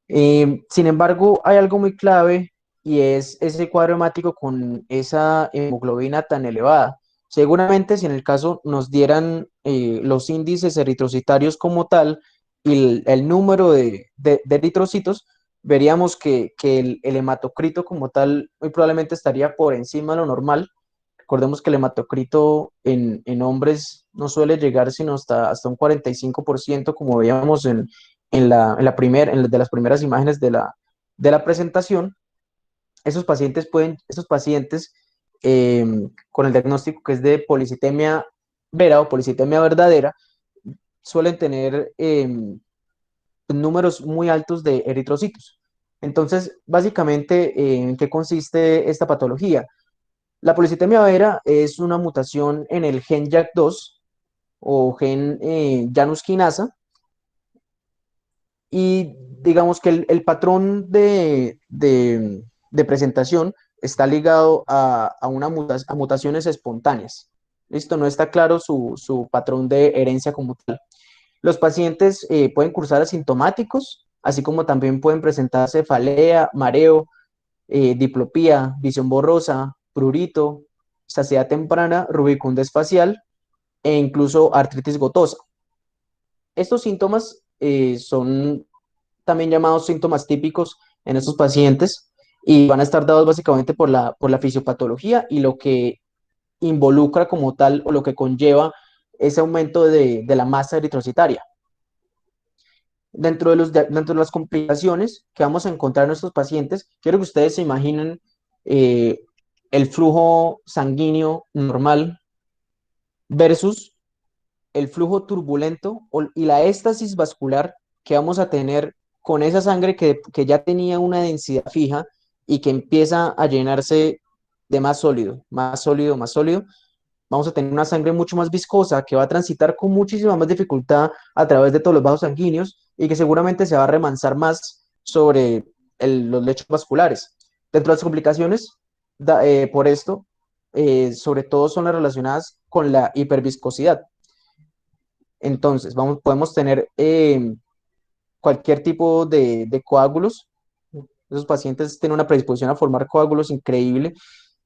Sin embargo, hay algo muy clave y es ese cuadro hemático con esa hemoglobina tan elevada. Seguramente si en el caso nos dieran los índices eritrocitarios como tal y el número de eritrocitos, veríamos que el hematocrito como tal muy probablemente estaría por encima de lo normal. Recordemos que el hematocrito en hombres no suele llegar sino hasta un 45%, como veíamos de las primeras imágenes de la presentación. Esos pacientes eh, con el diagnóstico que es de policitemia vera o policitemia verdadera, suelen tener números muy altos de eritrocitos. Entonces, básicamente, ¿en qué consiste esta patología? La policitemia vera es una mutación en el gen JAK2 o gen Janus quinasa, y digamos que el patrón de presentación está ligado a mutaciones espontáneas. Listo, no está claro su patrón de herencia como tal. Los pacientes pueden cursar asintomáticos, así como también pueden presentar cefalea, mareo, diplopía, visión borrosa, prurito, saciedad temprana, rubicundez facial e incluso artritis gotosa. Estos síntomas son también llamados síntomas típicos en estos pacientes y van a estar dados básicamente por la fisiopatología y lo que involucra como tal o lo que conlleva ese aumento de la masa eritrocitaria. Dentro de las complicaciones que vamos a encontrar en estos pacientes, quiero que ustedes se imaginen eh, el flujo sanguíneo normal versus el flujo turbulento y la éstasis vascular que vamos a tener con esa sangre que ya tenía una densidad fija y que empieza a llenarse de más sólido, más sólido, más sólido. Vamos a tener una sangre mucho más viscosa que va a transitar con muchísima más dificultad a través de todos los vasos sanguíneos y que seguramente se va a remansar más sobre los lechos vasculares. Dentro de las complicaciones por esto, sobre todo son las relacionadas con la hiperviscosidad. Entonces, podemos tener cualquier tipo de coágulos. Esos pacientes tienen una predisposición a formar coágulos increíble.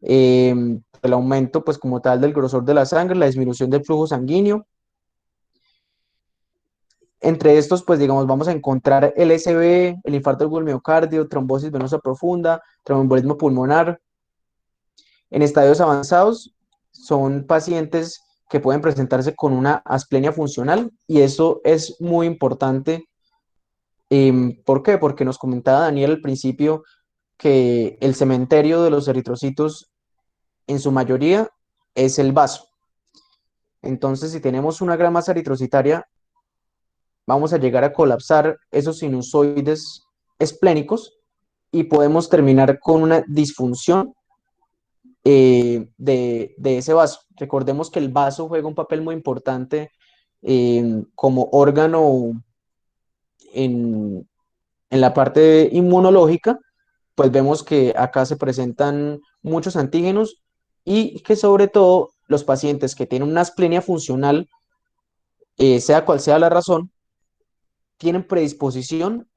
eh, el aumento, pues como tal, del grosor de la sangre, la disminución del flujo sanguíneo. Entre estos, pues digamos, vamos a encontrar el SB, el infarto del miocardio, trombosis venosa profunda, tromboembolismo pulmonar. En estadios avanzados son pacientes que pueden presentarse con una asplenia funcional y eso es muy importante. ¿Por qué? Porque nos comentaba Daniel al principio que el cementerio de los eritrocitos en su mayoría es el vaso. Entonces, si tenemos una gran masa eritrocitaria, vamos a llegar a colapsar esos sinusoides esplénicos y podemos terminar con una disfunción de ese vaso. Recordemos que el vaso juega un papel muy importante como órgano en, en la parte inmunológica. Pues vemos que acá se presentan muchos antígenos y que sobre todo los pacientes que tienen una asplenia funcional, sea cual sea la razón, tienen predisposición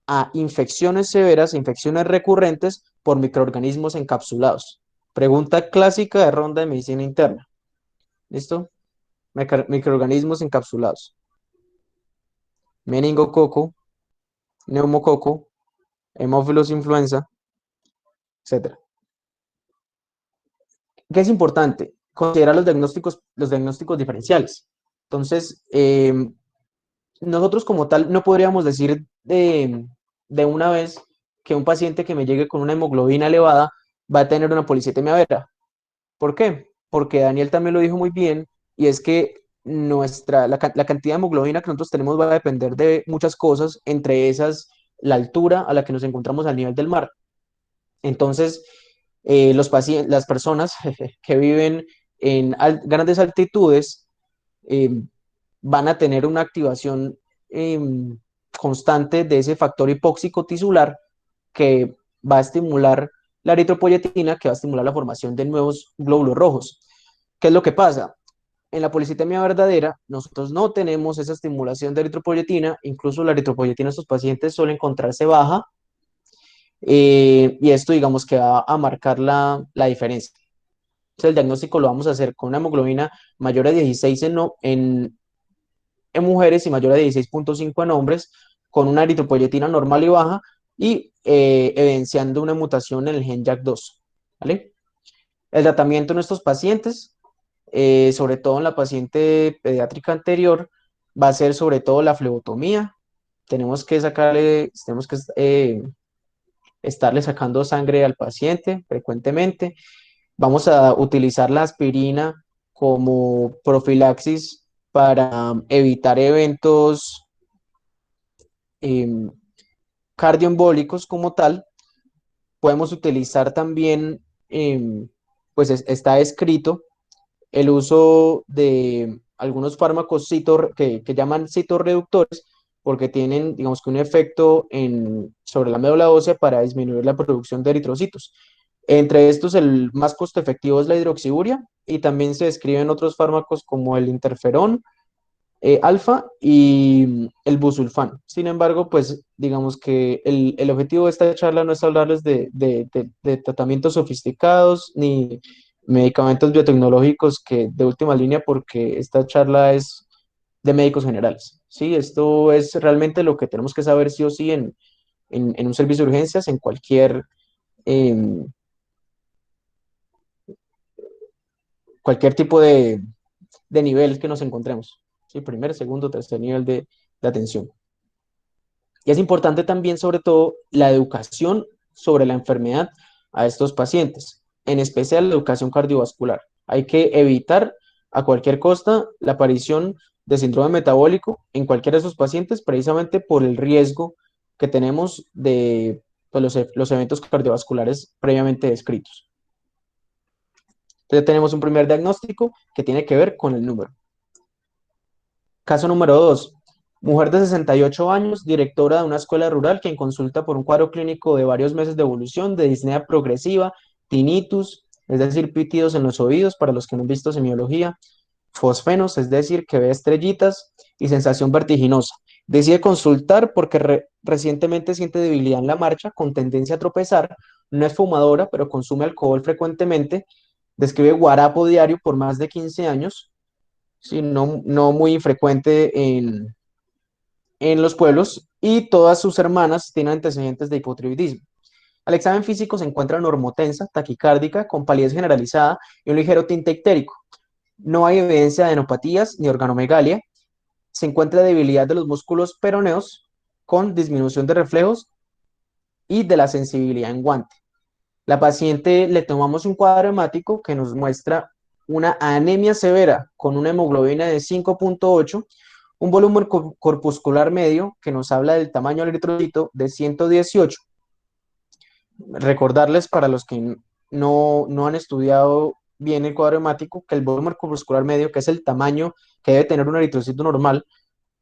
a infecciones severas, infecciones recurrentes por microorganismos encapsulados. Pregunta clásica de ronda de medicina interna. ¿Listo? Microorganismos encapsulados. Meningococo, neumococo, hemófilos influenza, etcétera. ¿Qué es importante? Considerar los diagnósticos diferenciales. Entonces, nosotros como tal no podríamos decir de una vez que un paciente que me llegue con una hemoglobina elevada va a tener una policitemia vera. ¿Por qué? Porque Daniel también lo dijo muy bien, y es que la cantidad de hemoglobina que nosotros tenemos va a depender de muchas cosas, entre esas la altura a la que nos encontramos al nivel del mar. Entonces, las personas que viven en grandes altitudes eh, van a tener una activación eh, constante de ese factor hipóxico tisular que va a estimular la eritropoyetina, que va a estimular la formación de nuevos glóbulos rojos. ¿Qué es lo que pasa? En la policitemia verdadera, nosotros no tenemos esa estimulación de eritropoyetina, incluso la eritropoyetina en estos pacientes suele encontrarse baja, y esto digamos que va a marcar la diferencia. Entonces el diagnóstico lo vamos a hacer con una hemoglobina mayor a 16 en mujeres y mayor a 16,5 en hombres, con una eritropoyetina normal y baja, y evidenciando una mutación en el gen JAK2, ¿vale? El tratamiento en estos pacientes, sobre todo en la paciente pediátrica anterior, va a ser sobre todo la flebotomía. Tenemos que estarle sacando sangre al paciente frecuentemente. Vamos a utilizar la aspirina como profilaxis para evitar eventos eh, cardioembólicos como tal. Podemos utilizar también, pues está escrito el uso de algunos fármacos que llaman citorreductores, porque tienen, digamos que un efecto sobre la médula ósea para disminuir la producción de eritrocitos. Entre estos, el más costo efectivo es la hidroxiuria, y también se describen otros fármacos como el interferón alfa y el busulfán. Sin embargo, pues digamos que el objetivo de esta charla no es hablarles de tratamientos sofisticados ni medicamentos biotecnológicos que de última línea, porque esta charla es de médicos generales. Sí, esto es realmente lo que tenemos que saber sí o sí en un servicio de urgencias, en em, cualquier tipo de nivel que nos encontremos. Sí, primer, segundo, tercer nivel de atención. Y es importante también, sobre todo, la educación sobre la enfermedad a estos pacientes, en especial la educación cardiovascular. Hay que evitar a cualquier costa la aparición de síndrome metabólico en cualquiera de esos pacientes, precisamente por el riesgo que tenemos de pues, los eventos cardiovasculares previamente descritos. Entonces tenemos un primer diagnóstico que tiene que ver con el número. Caso número 2. Mujer de 68 años, directora de una escuela rural, quien consulta por un cuadro clínico de varios meses de evolución de disnea progresiva, tinnitus, es decir, pitidos en los oídos, para los que no han visto semiología, fosfenos, es decir, que ve estrellitas, y sensación vertiginosa. Decide consultar porque recientemente siente debilidad en la marcha, con tendencia a tropezar. No es fumadora, pero consume alcohol frecuentemente. Describe guarapo diario por más de 15 años. Sí, no muy frecuente en los pueblos, y todas sus hermanas tienen antecedentes de hipotiroidismo. Al examen físico se encuentra normotensa, taquicárdica, con palidez generalizada y un ligero tinte ictérico. No hay evidencia de neuropatías ni organomegalia. Se encuentra debilidad de los músculos peroneos con disminución de reflejos y de la sensibilidad en guante. La paciente le tomamos un cuadro hemático que nos muestra una anemia severa con una hemoglobina de 5,8, un volumen corpuscular medio que nos habla del tamaño del eritrocito de 118. Recordarles, para los que no han estudiado bien el cuadro hemático, que el volumen corpuscular medio, que es el tamaño que debe tener un eritrocito normal,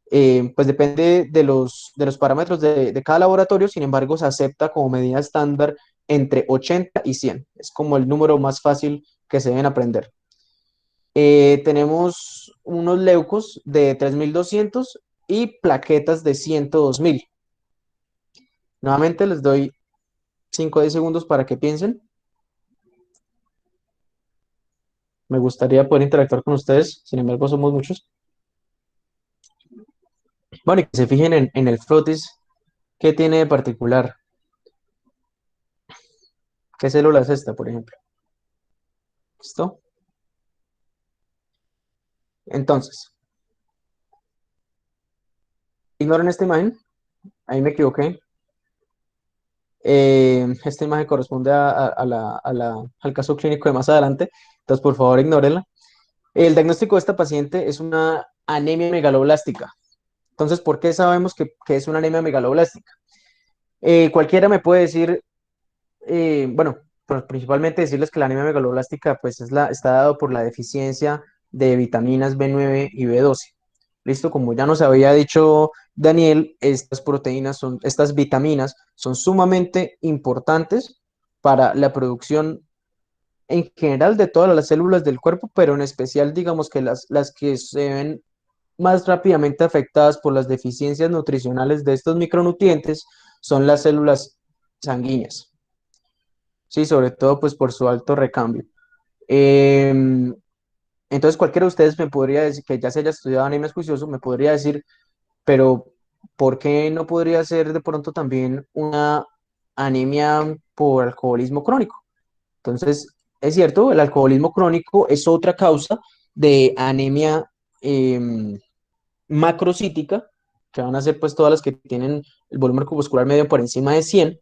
pues depende de los parámetros de cada laboratorio. Sin embargo, se acepta como medida estándar entre 80 y 100. Es como el número más fácil que se deben aprender. Tenemos unos leucos de 3.200 y plaquetas de 102.000. Nuevamente les doy 5 o 10 segundos para que piensen. Me gustaría poder interactuar con ustedes, sin embargo somos muchos. Bueno, y que se fijen en el frotis, ¿qué tiene de particular? ¿Qué célula es esta, por ejemplo? ¿Listo? Entonces, ignoren esta imagen, ahí me equivoqué. Esta imagen corresponde al caso clínico de más adelante, entonces por favor ignórenla. El diagnóstico de esta paciente es una anemia megaloblástica. Entonces, ¿por qué sabemos que es una anemia megaloblástica? Cualquiera me puede decir, bueno, pues principalmente decirles que la anemia megaloblástica pues está dado por la deficiencia de vitaminas B9 y B12. Listo, como ya nos había dicho Daniel, estas vitaminas son sumamente importantes para la producción en general de todas las células del cuerpo, pero en especial digamos que las que se ven más rápidamente afectadas por las deficiencias nutricionales de estos micronutrientes son las células sanguíneas, ¿sí? Sobre todo pues por su alto recambio. Em, entonces cualquiera de ustedes me podría decir, que ya se haya estudiado anemia juicioso, me podría decir, pero ¿por qué no podría ser de pronto también una anemia por alcoholismo crónico? Entonces, es cierto, el alcoholismo crónico es otra causa de anemia em, macrocítica, que van a ser pues todas las que tienen el volumen corpuscular medio por encima de 100.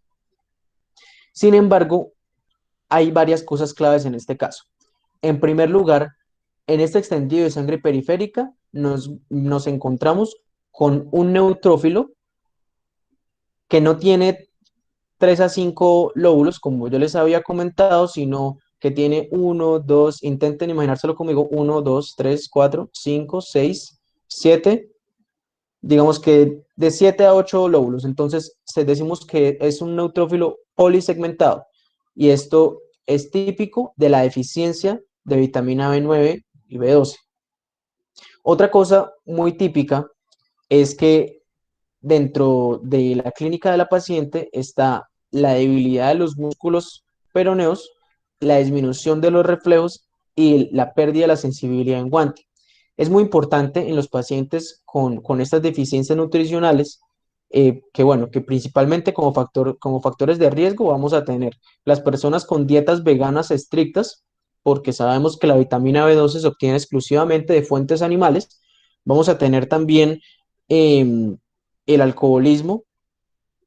Sin embargo, hay varias cosas claves en este caso. En primer lugar, en este extendido de sangre periférica nos encontramos con un neutrófilo que no tiene 3 a 5 lóbulos, como yo les había comentado, sino que tiene uno, dos, intenten imaginárselo conmigo, uno, 2, 3, 4, 5, 6, 7, digamos que de 7 a 8 lóbulos. Entonces, decimos que es un neutrófilo polisegmentado y esto es típico de la deficiencia de vitamina B9 y B12. Otra cosa muy típica es que dentro de la clínica de la paciente está la debilidad de los músculos peroneos, la disminución de los reflejos y la pérdida de la sensibilidad en guante. Es muy importante en los pacientes con estas deficiencias nutricionales que, bueno, que principalmente como factores de riesgo vamos a tener las personas con dietas veganas estrictas, porque sabemos que la vitamina B12 se obtiene exclusivamente de fuentes animales. Vamos a tener también el alcoholismo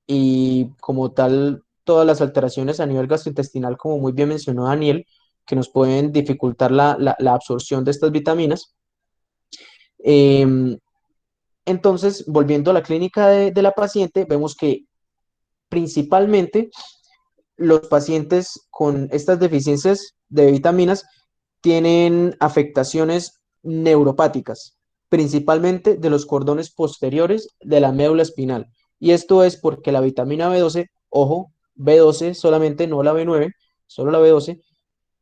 y como tal todas las alteraciones a nivel gastrointestinal, como muy bien mencionó Daniel, que nos pueden dificultar la absorción de estas vitaminas. Em, entonces, volviendo a la clínica de la paciente, vemos que principalmente los pacientes con estas deficiencias de vitaminas tienen afectaciones neuropáticas, principalmente de los cordones posteriores de la médula espinal. Y esto es porque la vitamina B12, ojo, B12 solamente, no la B9, solo la B12,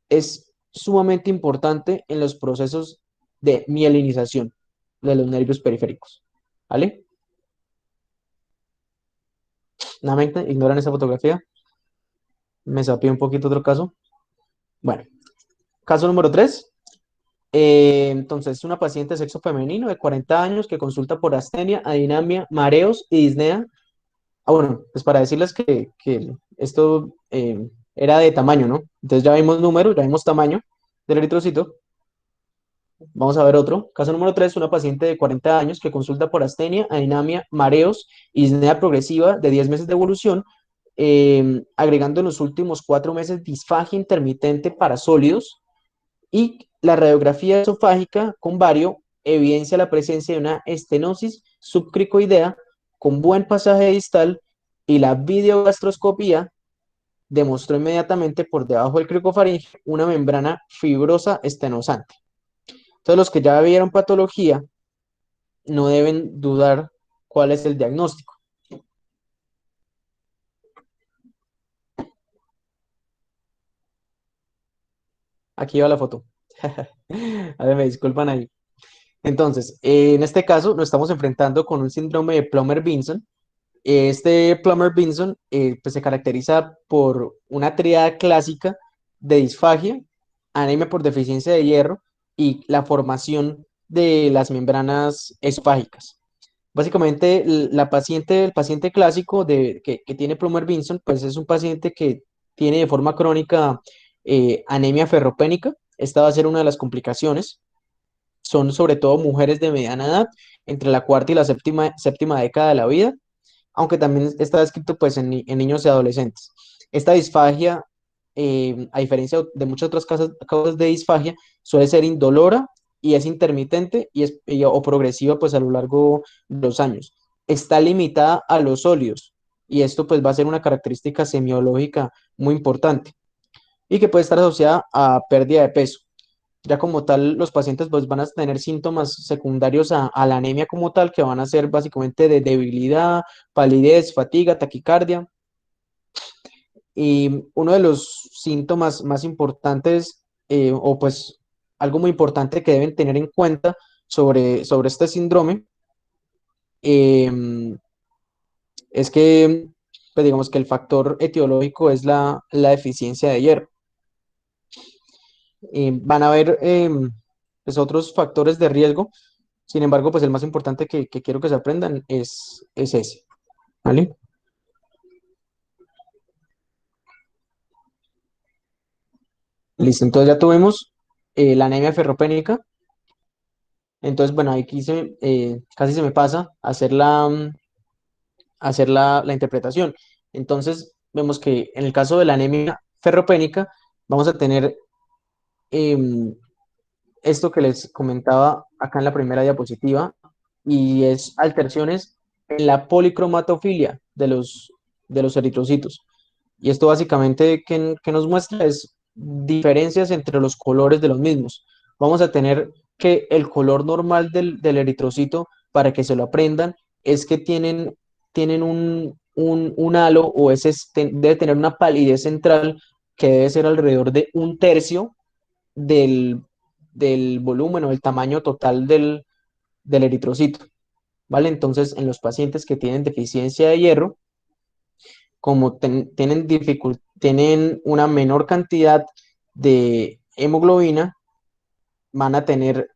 es sumamente importante en los procesos de mielinización de los nervios periféricos. ¿Vale? Nuevamente, ignoran esa fotografía. Me sapié un poquito otro caso. Bueno, caso número 3. Entonces, una paciente de sexo femenino de 40 años que consulta por astenia, adinamia, mareos y disnea. Ah, bueno, pues para decirles que esto era de tamaño, ¿no? Entonces ya vimos número, ya vimos tamaño del eritrocito. Vamos a ver otro. Caso número 3, una paciente de 40 años que consulta por astenia, adinamia, mareos y disnea progresiva de 10 meses de evolución, agregando en los últimos 4 meses disfagia intermitente para sólidos y la radiografía esofágica con vario evidencia la presencia de una estenosis subcricoidea con buen pasaje distal y la videogastroscopía demostró inmediatamente por debajo del cricofaringe una membrana fibrosa estenosante. Entonces, los que ya vieron patología no deben dudar cuál es el diagnóstico. Aquí va la foto. A ver, me disculpan ahí. Entonces, en este caso nos estamos enfrentando con un síndrome de Plummer-Vinson. Este Plummer-Vinson pues se caracteriza por una tríada clásica de disfagia, anemia por deficiencia de hierro y la formación de las membranas esofágicas. Básicamente, el paciente clásico que tiene Plummer-Vinson, pues es un paciente que tiene de forma crónica anemia ferropénica, esta va a ser una de las complicaciones. Son sobre todo mujeres de mediana edad, entre la cuarta y la séptima década de la vida, aunque también está descrito pues en niños y adolescentes. Esta disfagia, a diferencia de muchas otras causas de disfagia, suele ser indolora y es intermitente o progresiva pues a lo largo de los años. Está limitada a los óleos y esto pues va a ser una característica semiológica muy importante y que puede estar asociada a pérdida de peso. Ya como tal, los pacientes pues van a tener síntomas secundarios a la anemia como tal, que van a ser básicamente de debilidad, palidez, fatiga, taquicardia. Y uno de los síntomas más importantes, o pues algo muy importante que deben tener en cuenta sobre este síndrome, eh, es que, pues digamos que el factor etiológico es la deficiencia de hierro. Van a haber pues otros factores de riesgo. Sin embargo, pues el más importante que quiero que se aprendan es ese, ¿vale? Listo, entonces ya tuvimos la anemia ferropénica. Entonces, bueno, aquí casi se me pasa hacer la interpretación. Entonces, vemos que en el caso de la anemia ferropénica, vamos a tener em, esto que les comentaba acá en la primera diapositiva, y es alteraciones en la policromatofilia de los eritrocitos. Y esto básicamente que nos muestra es diferencias entre los colores de los mismos. Vamos a tener que el color normal del eritrocito, para que se lo aprendan, es que tienen un halo, o debe tener una palidez central que debe ser alrededor de un tercio del, del volumen o del tamaño total del eritrocito, ¿vale? Entonces, en los pacientes que tienen deficiencia de hierro, como tienen una menor cantidad de hemoglobina, van a tener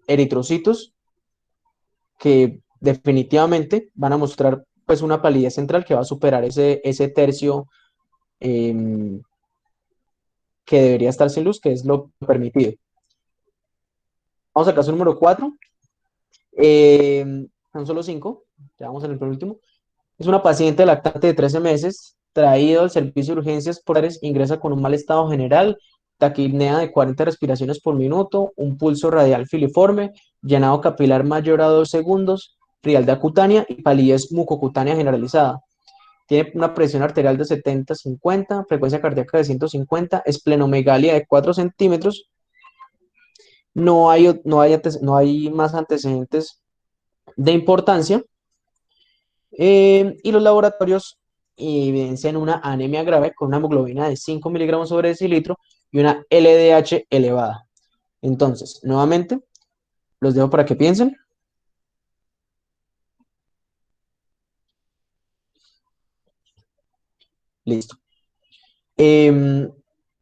eritrocitos que definitivamente van a mostrar pues una palidez central que va a superar ese tercio, em, que debería estar sin luz, que es lo permitido. Vamos al caso número 4. Son solo 5, ya vamos en el penúltimo. Es una paciente lactante de 13 meses, traído al servicio de urgencias por Ares, ingresa con un mal estado general, taquipnea de 40 respiraciones por minuto, un pulso radial filiforme, llenado capilar mayor a 2 segundos, frialdad cutánea y palidez mucocutánea generalizada. Tiene una presión arterial de 70-50, frecuencia cardíaca de 150, esplenomegalia de 4 centímetros. No hay más antecedentes de importancia. Y los laboratorios evidencian una anemia grave con una hemoglobina de 5 miligramos sobre decilitro y una LDH elevada. Entonces, nuevamente, los dejo para que piensen. Listo. Em,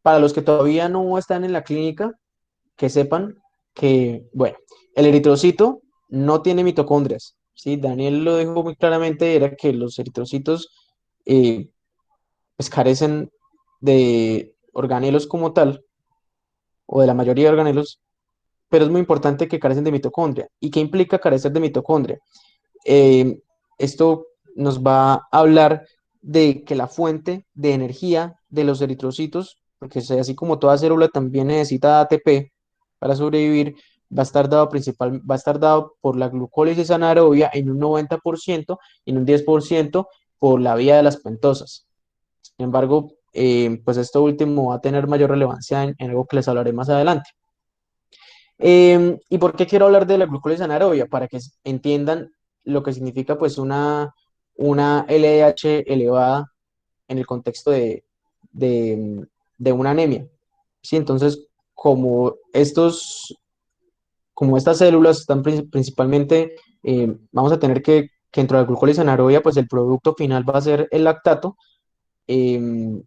para los que todavía no están en la clínica, que sepan que, bueno, el eritrocito no tiene mitocondrias, ¿sí? Daniel lo dijo muy claramente, era que los eritrocitos eh, pues carecen de organelos como tal, o de la mayoría de organelos, pero es muy importante que carecen de mitocondria. ¿Y qué implica carecer de mitocondria? Eh, Esto nos va a hablar de que la fuente de energía de los eritrocitos, porque así como toda célula también necesita ATP para sobrevivir, va a estar dado por la glucólisis anaerobia en un 90% y en un 10% por la vía de las pentosas. Sin embargo, pues esto último va a tener mayor relevancia en algo que les hablaré más adelante. ¿Y por qué quiero hablar de la glucólisis anaerobia? Para que entiendan lo que significa pues una LDH elevada en el contexto de, de una anemia. ¿Sí? Entonces, como como estas células están principalmente, vamos a tener que dentro de la glucólisis anaerobia, pues el producto final va a ser el lactato. em,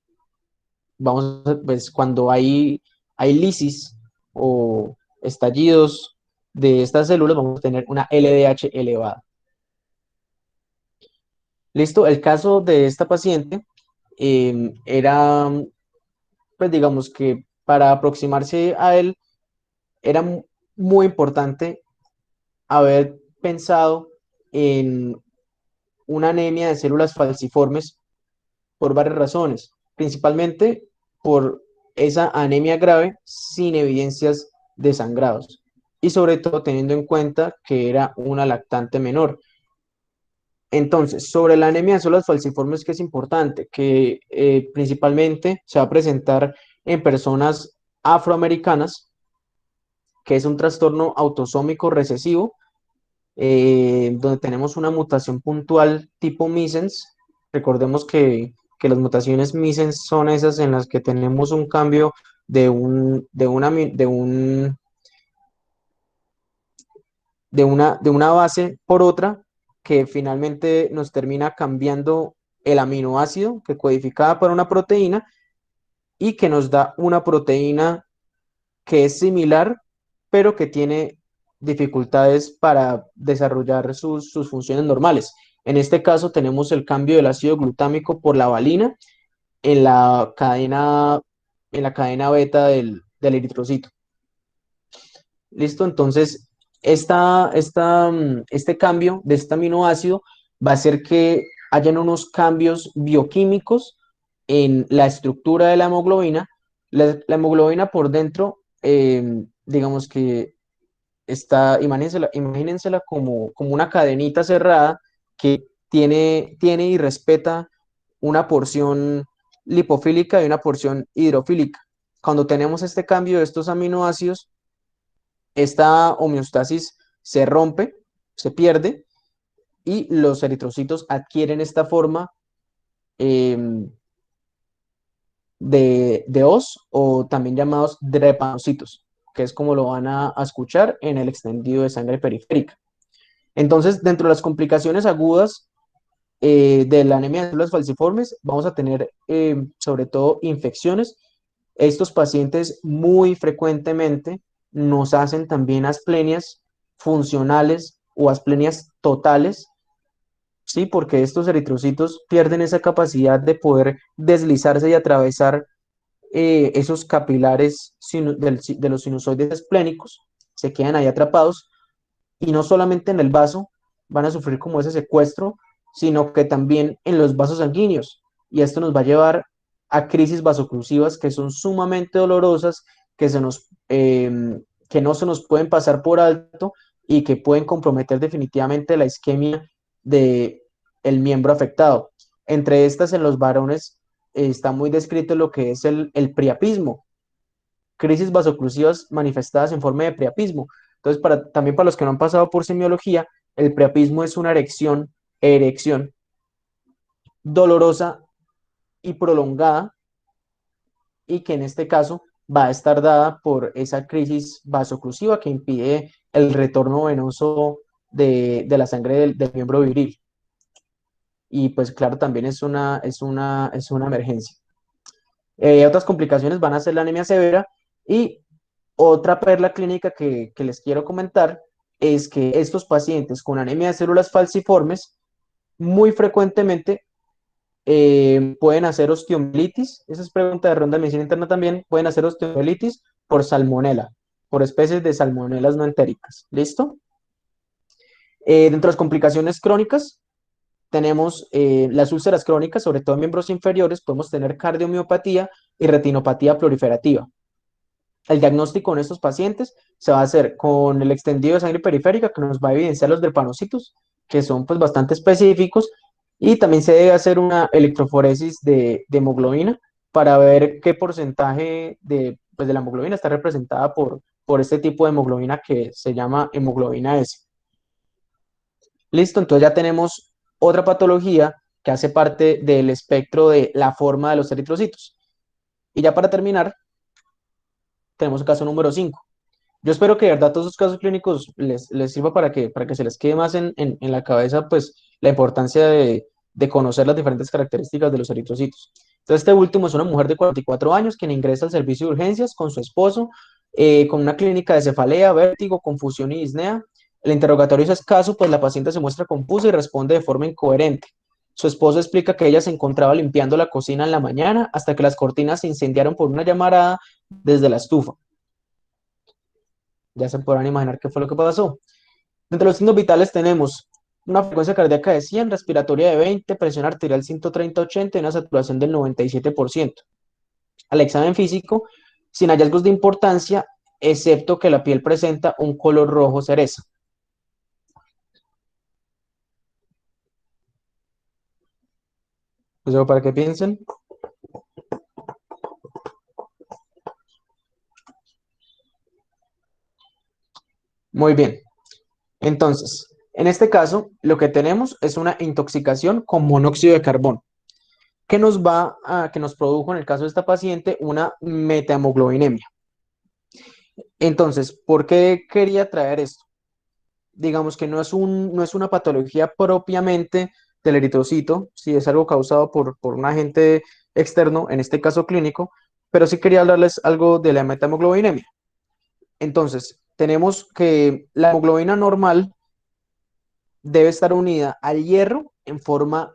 pues cuando hay lisis o estallidos de estas células, vamos a tener una LDH elevada. Listo, el caso de esta paciente era, pues digamos que para aproximarse a él era muy importante haber pensado en una anemia de células falciformes por varias razones, principalmente por esa anemia grave sin evidencias de sangrados y sobre todo teniendo en cuenta que era una lactante menor. Entonces, sobre la anemia de células falciformes, que es importante, que principalmente se va a presentar en personas afroamericanas, que es un trastorno autosómico recesivo, donde tenemos una mutación puntual tipo missense. Recordemos que las mutaciones missense son esas en las que tenemos un cambio de una base por otra que finalmente nos termina cambiando el aminoácido que codificaba para una proteína y que nos da una proteína que es similar, pero que tiene dificultades para desarrollar sus funciones normales. En este caso tenemos el cambio del ácido glutámico por la valina en la cadena beta del eritrocito. ¿Listo? Entonces, este cambio de este aminoácido va a hacer que hayan unos cambios bioquímicos en la estructura de la hemoglobina. La hemoglobina por dentro, digamos que imagínensela como una cadenita cerrada que tiene y respeta una porción lipofílica y una porción hidrofílica. Cuando tenemos este cambio de estos aminoácidos, esta homeostasis se rompe, se pierde, y los eritrocitos adquieren esta forma eh, de os, o también llamados drepanocitos, que es como lo van a escuchar en el extendido de sangre periférica. Entonces, dentro de las complicaciones agudas de la anemia de células falciformes, vamos a tener sobre todo infecciones. Estos pacientes muy frecuentemente nos hacen también asplenias funcionales o asplenias totales, ¿sí? Porque estos eritrocitos pierden esa capacidad de poder deslizarse y atravesar esos capilares de los sinusoides esplénicos, se quedan ahí atrapados y no solamente en el vaso van a sufrir como ese secuestro, sino que también en los vasos sanguíneos. Y esto nos va a llevar a crisis vasoclusivas que son sumamente dolorosas, que no se nos pueden pasar por alto y que pueden comprometer definitivamente la isquemia del miembro afectado. Entre estas, en los varones está muy descrito lo que es el priapismo, crisis vasoclusivas manifestadas en forma de priapismo. Entonces, también para los que no han pasado por semiología, el priapismo es una erección dolorosa y prolongada, y que en este caso va a estar dada por esa crisis vasoclusiva que impide el retorno venoso de la sangre del miembro viril. Y pues claro, también es una emergencia. Otras complicaciones van a ser la anemia severa, y otra perla clínica que les quiero comentar es que estos pacientes con anemia de células falciformes muy frecuentemente pueden hacer osteomielitis. Esa es pregunta de ronda de medicina interna también. Pueden hacer osteomielitis por salmonela, por especies de salmonelas no entéricas. ¿Listo? Dentro de las complicaciones crónicas tenemos las úlceras crónicas, sobre todo en miembros inferiores. Podemos tener cardiomiopatía y retinopatía proliferativa. El diagnóstico en estos pacientes se va a hacer con el extendido de sangre periférica, que nos va a evidenciar los drepanocitos, que son pues bastante específicos, y también se debe hacer una electroforesis de hemoglobina para ver qué porcentaje pues, de la hemoglobina está representada por este tipo de hemoglobina que se llama hemoglobina S. Listo, entonces ya tenemos otra patología que hace parte del espectro de la forma de los eritrocitos. Y ya para terminar, tenemos el caso número 5. Yo espero que de verdad todos esos casos clínicos les sirva para que se les quede más en la cabeza, pues, la importancia de conocer las diferentes características de los eritrocitos. Entonces, este último es una mujer de 44 años quien ingresa al servicio de urgencias con su esposo, con una clínica de cefalea, vértigo, confusión y disnea. El interrogatorio es escaso, pues la paciente se muestra confusa y responde de forma incoherente. Su esposo explica que ella se encontraba limpiando la cocina en la mañana hasta que las cortinas se incendiaron por una llamarada desde la estufa. Ya se podrán imaginar qué fue lo que pasó. Entre los signos vitales tenemos una frecuencia cardíaca de 100, respiratoria de 20, presión arterial 130-80 y una saturación del 97%. Al examen físico, sin hallazgos de importancia, excepto que la piel presenta un color rojo cereza. Eso para que piensen. Muy bien. Entonces, en este caso, lo que tenemos es una intoxicación con monóxido de carbono, que nos produjo en el caso de esta paciente una metamoglobinemia. Entonces, ¿por qué quería traer esto? Digamos que no es una patología propiamente del eritrocito, si es algo causado por un agente externo, en este caso clínico, pero sí quería hablarles algo de la metamoglobinemia. Entonces, tenemos que la hemoglobina normal debe estar unida al hierro en forma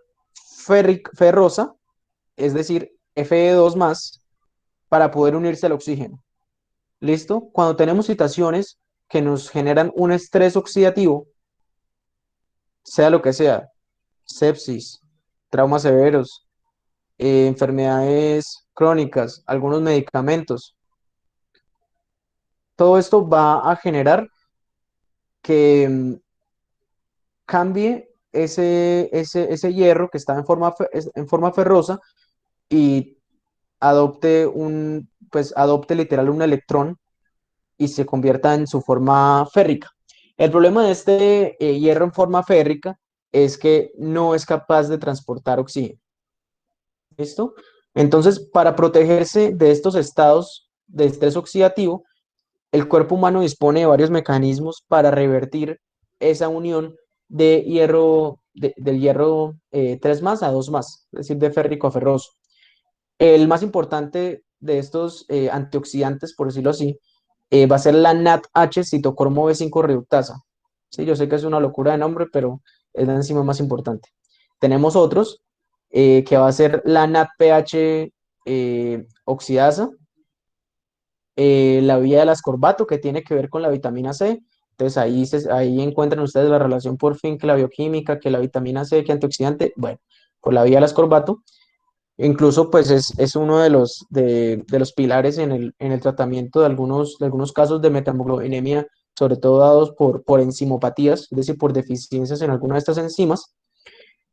ferrosa, es decir, Fe2 más, para poder unirse al oxígeno. ¿Listo? Cuando tenemos situaciones que nos generan un estrés oxidativo, sea lo que sea, sepsis, traumas severos, enfermedades crónicas, algunos medicamentos, todo esto va a generar que cambie ese hierro que está en forma ferrosa y adopte literal un electrón y se convierta en su forma férrica. El problema de este hierro en forma férrica es que no es capaz de transportar oxígeno. ¿Listo? Entonces, para protegerse de estos estados de estrés oxidativo, el cuerpo humano dispone de varios mecanismos para revertir esa unión de hierro, del hierro 3 más a 2 más, es decir, de férrico a ferroso. El más importante de estos antioxidantes, por decirlo así, va a ser la NADH citocromo B5 reductasa. Sí, yo sé que es una locura de nombre, pero es la enzima más importante. Tenemos otros, que va a ser la NADPH oxidasa, la vía del ascorbato, que tiene que ver con la vitamina C. Entonces ahí encuentran ustedes la relación por fin que la bioquímica, que la vitamina C, que antioxidante, bueno, por la vía del ascorbato. Incluso pues es uno de los pilares en el tratamiento de algunos casos de metamoglobinemia, sobre todo dados por enzimopatías, es decir, por deficiencias en alguna de estas enzimas.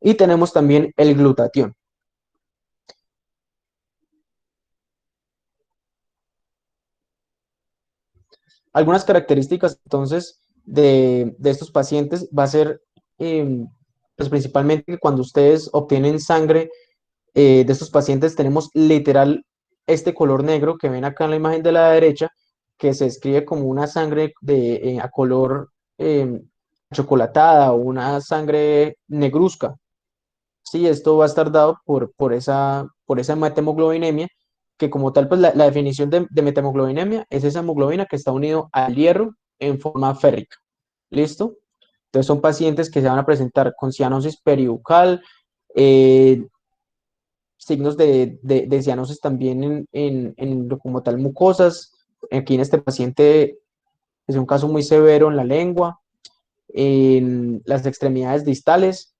Y tenemos también el glutatión. Algunas características entonces de estos pacientes va a ser pues principalmente que cuando ustedes obtienen sangre de estos pacientes tenemos literal este color negro que ven acá en la imagen de la derecha, que se describe como una sangre a color eh, chocolatada o una sangre negruzca. Sí, esto va a estar dado por esa metamoglobinemia, que como tal, pues la definición de metamoglobinemia es esa hemoglobina que está unido al hierro en forma férrica. ¿Listo? Entonces son pacientes que se van a presentar con cianosis peribucal, eh, signos de cianosis también como tal mucosas. Aquí en este paciente es un caso muy severo en la lengua, en las extremidades distales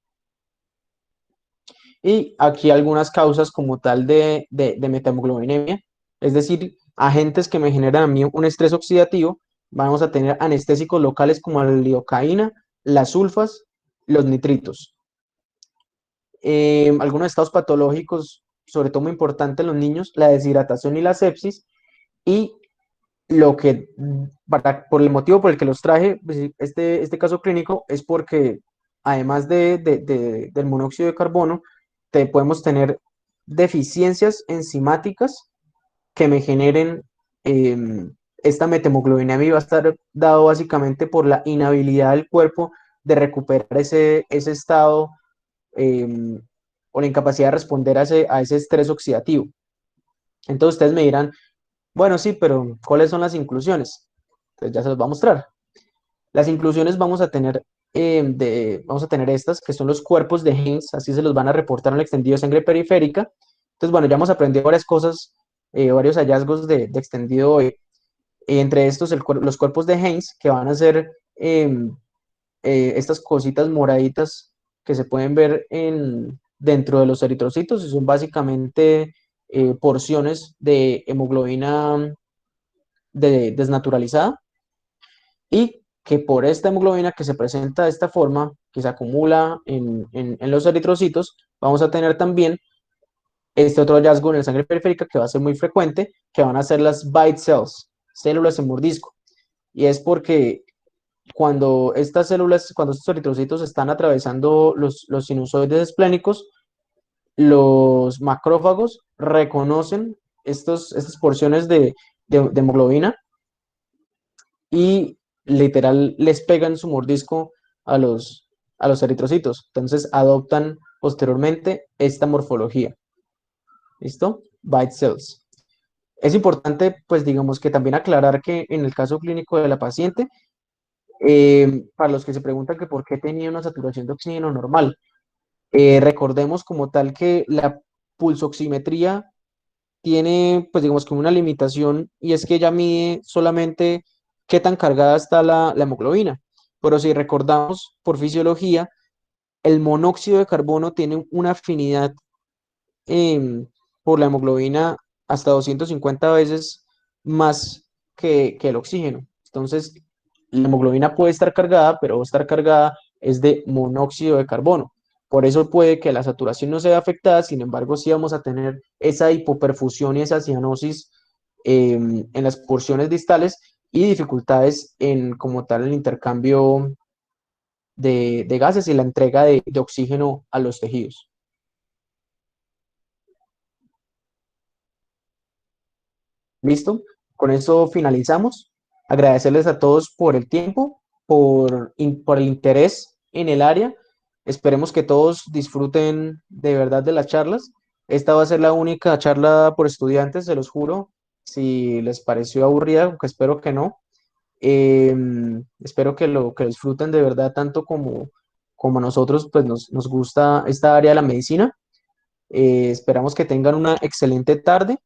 y aquí algunas causas como tal de metamoglobinemia, es decir, agentes que me generan a mí un estrés oxidativo. Vamos a tener anestésicos locales como la lidocaína, las sulfas, los nitritos. Algunos estados patológicos, sobre todo muy importante en los niños, la deshidratación y la sepsis, y lo que, por el motivo por el que los traje, pues, este caso clínico es porque además del monóxido de carbono, podemos tener deficiencias enzimáticas que me generen esta metemoglobinemia, y va a estar dado básicamente por la inhabilidad del cuerpo de recuperar ese estado eh, o la incapacidad de responder a ese estrés oxidativo. Entonces ustedes me dirán, bueno, sí, pero ¿cuáles son las inclusiones? Entonces ya se los voy a mostrar. Las inclusiones vamos a tener estas, que son los cuerpos de Higgs, así se los van a reportar en el extendido de sangre periférica. Entonces, bueno, ya hemos aprendido varias cosas varios hallazgos de extendido entre estos los cuerpos de Heinz, que van a ser estas cositas moraditas que se pueden ver dentro de los eritrocitos, y son básicamente porciones de hemoglobina desnaturalizada, y que por esta hemoglobina que se presenta de esta forma, que se acumula en los eritrocitos, vamos a tener también este otro hallazgo en la sangre periférica que va a ser muy frecuente, que van a ser las bite cells, células en mordisco. Y es porque cuando estas células, cuando estos eritrocitos están atravesando los sinusoides esplénicos, los macrófagos reconocen estas porciones de hemoglobina y literal les pegan su mordisco a los eritrocitos. Entonces adoptan posteriormente esta morfología. ¿Listo? Bite cells. Es importante, pues digamos que también aclarar que en el caso clínico de la paciente, para los que se preguntan que por qué tenía una saturación de oxígeno normal, recordemos como tal que la pulsoximetría tiene, pues digamos que una limitación, y es que ella mide solamente qué tan cargada está la hemoglobina. Pero si recordamos por fisiología, el monóxido de carbono tiene una afinidad por la hemoglobina hasta 250 veces más que el oxígeno. Entonces, la hemoglobina puede estar cargada, pero va a estar cargada es de monóxido de carbono. Por eso puede que la saturación no sea afectada, sin embargo, sí vamos a tener esa hipoperfusión y esa cianosis en las porciones distales, y dificultades en como tal el intercambio de gases y la entrega de oxígeno a los tejidos. ¿Listo? Con eso finalizamos. Agradecerles a todos por el tiempo, por el interés en el área. Esperemos que todos disfruten de verdad de las charlas. Esta va a ser la única charla por estudiantes, se los juro. Si les pareció aburrida, aunque espero que no, espero que lo disfruten de verdad tanto como a nosotros, pues nos gusta esta área de la medicina. Esperamos que tengan una excelente tarde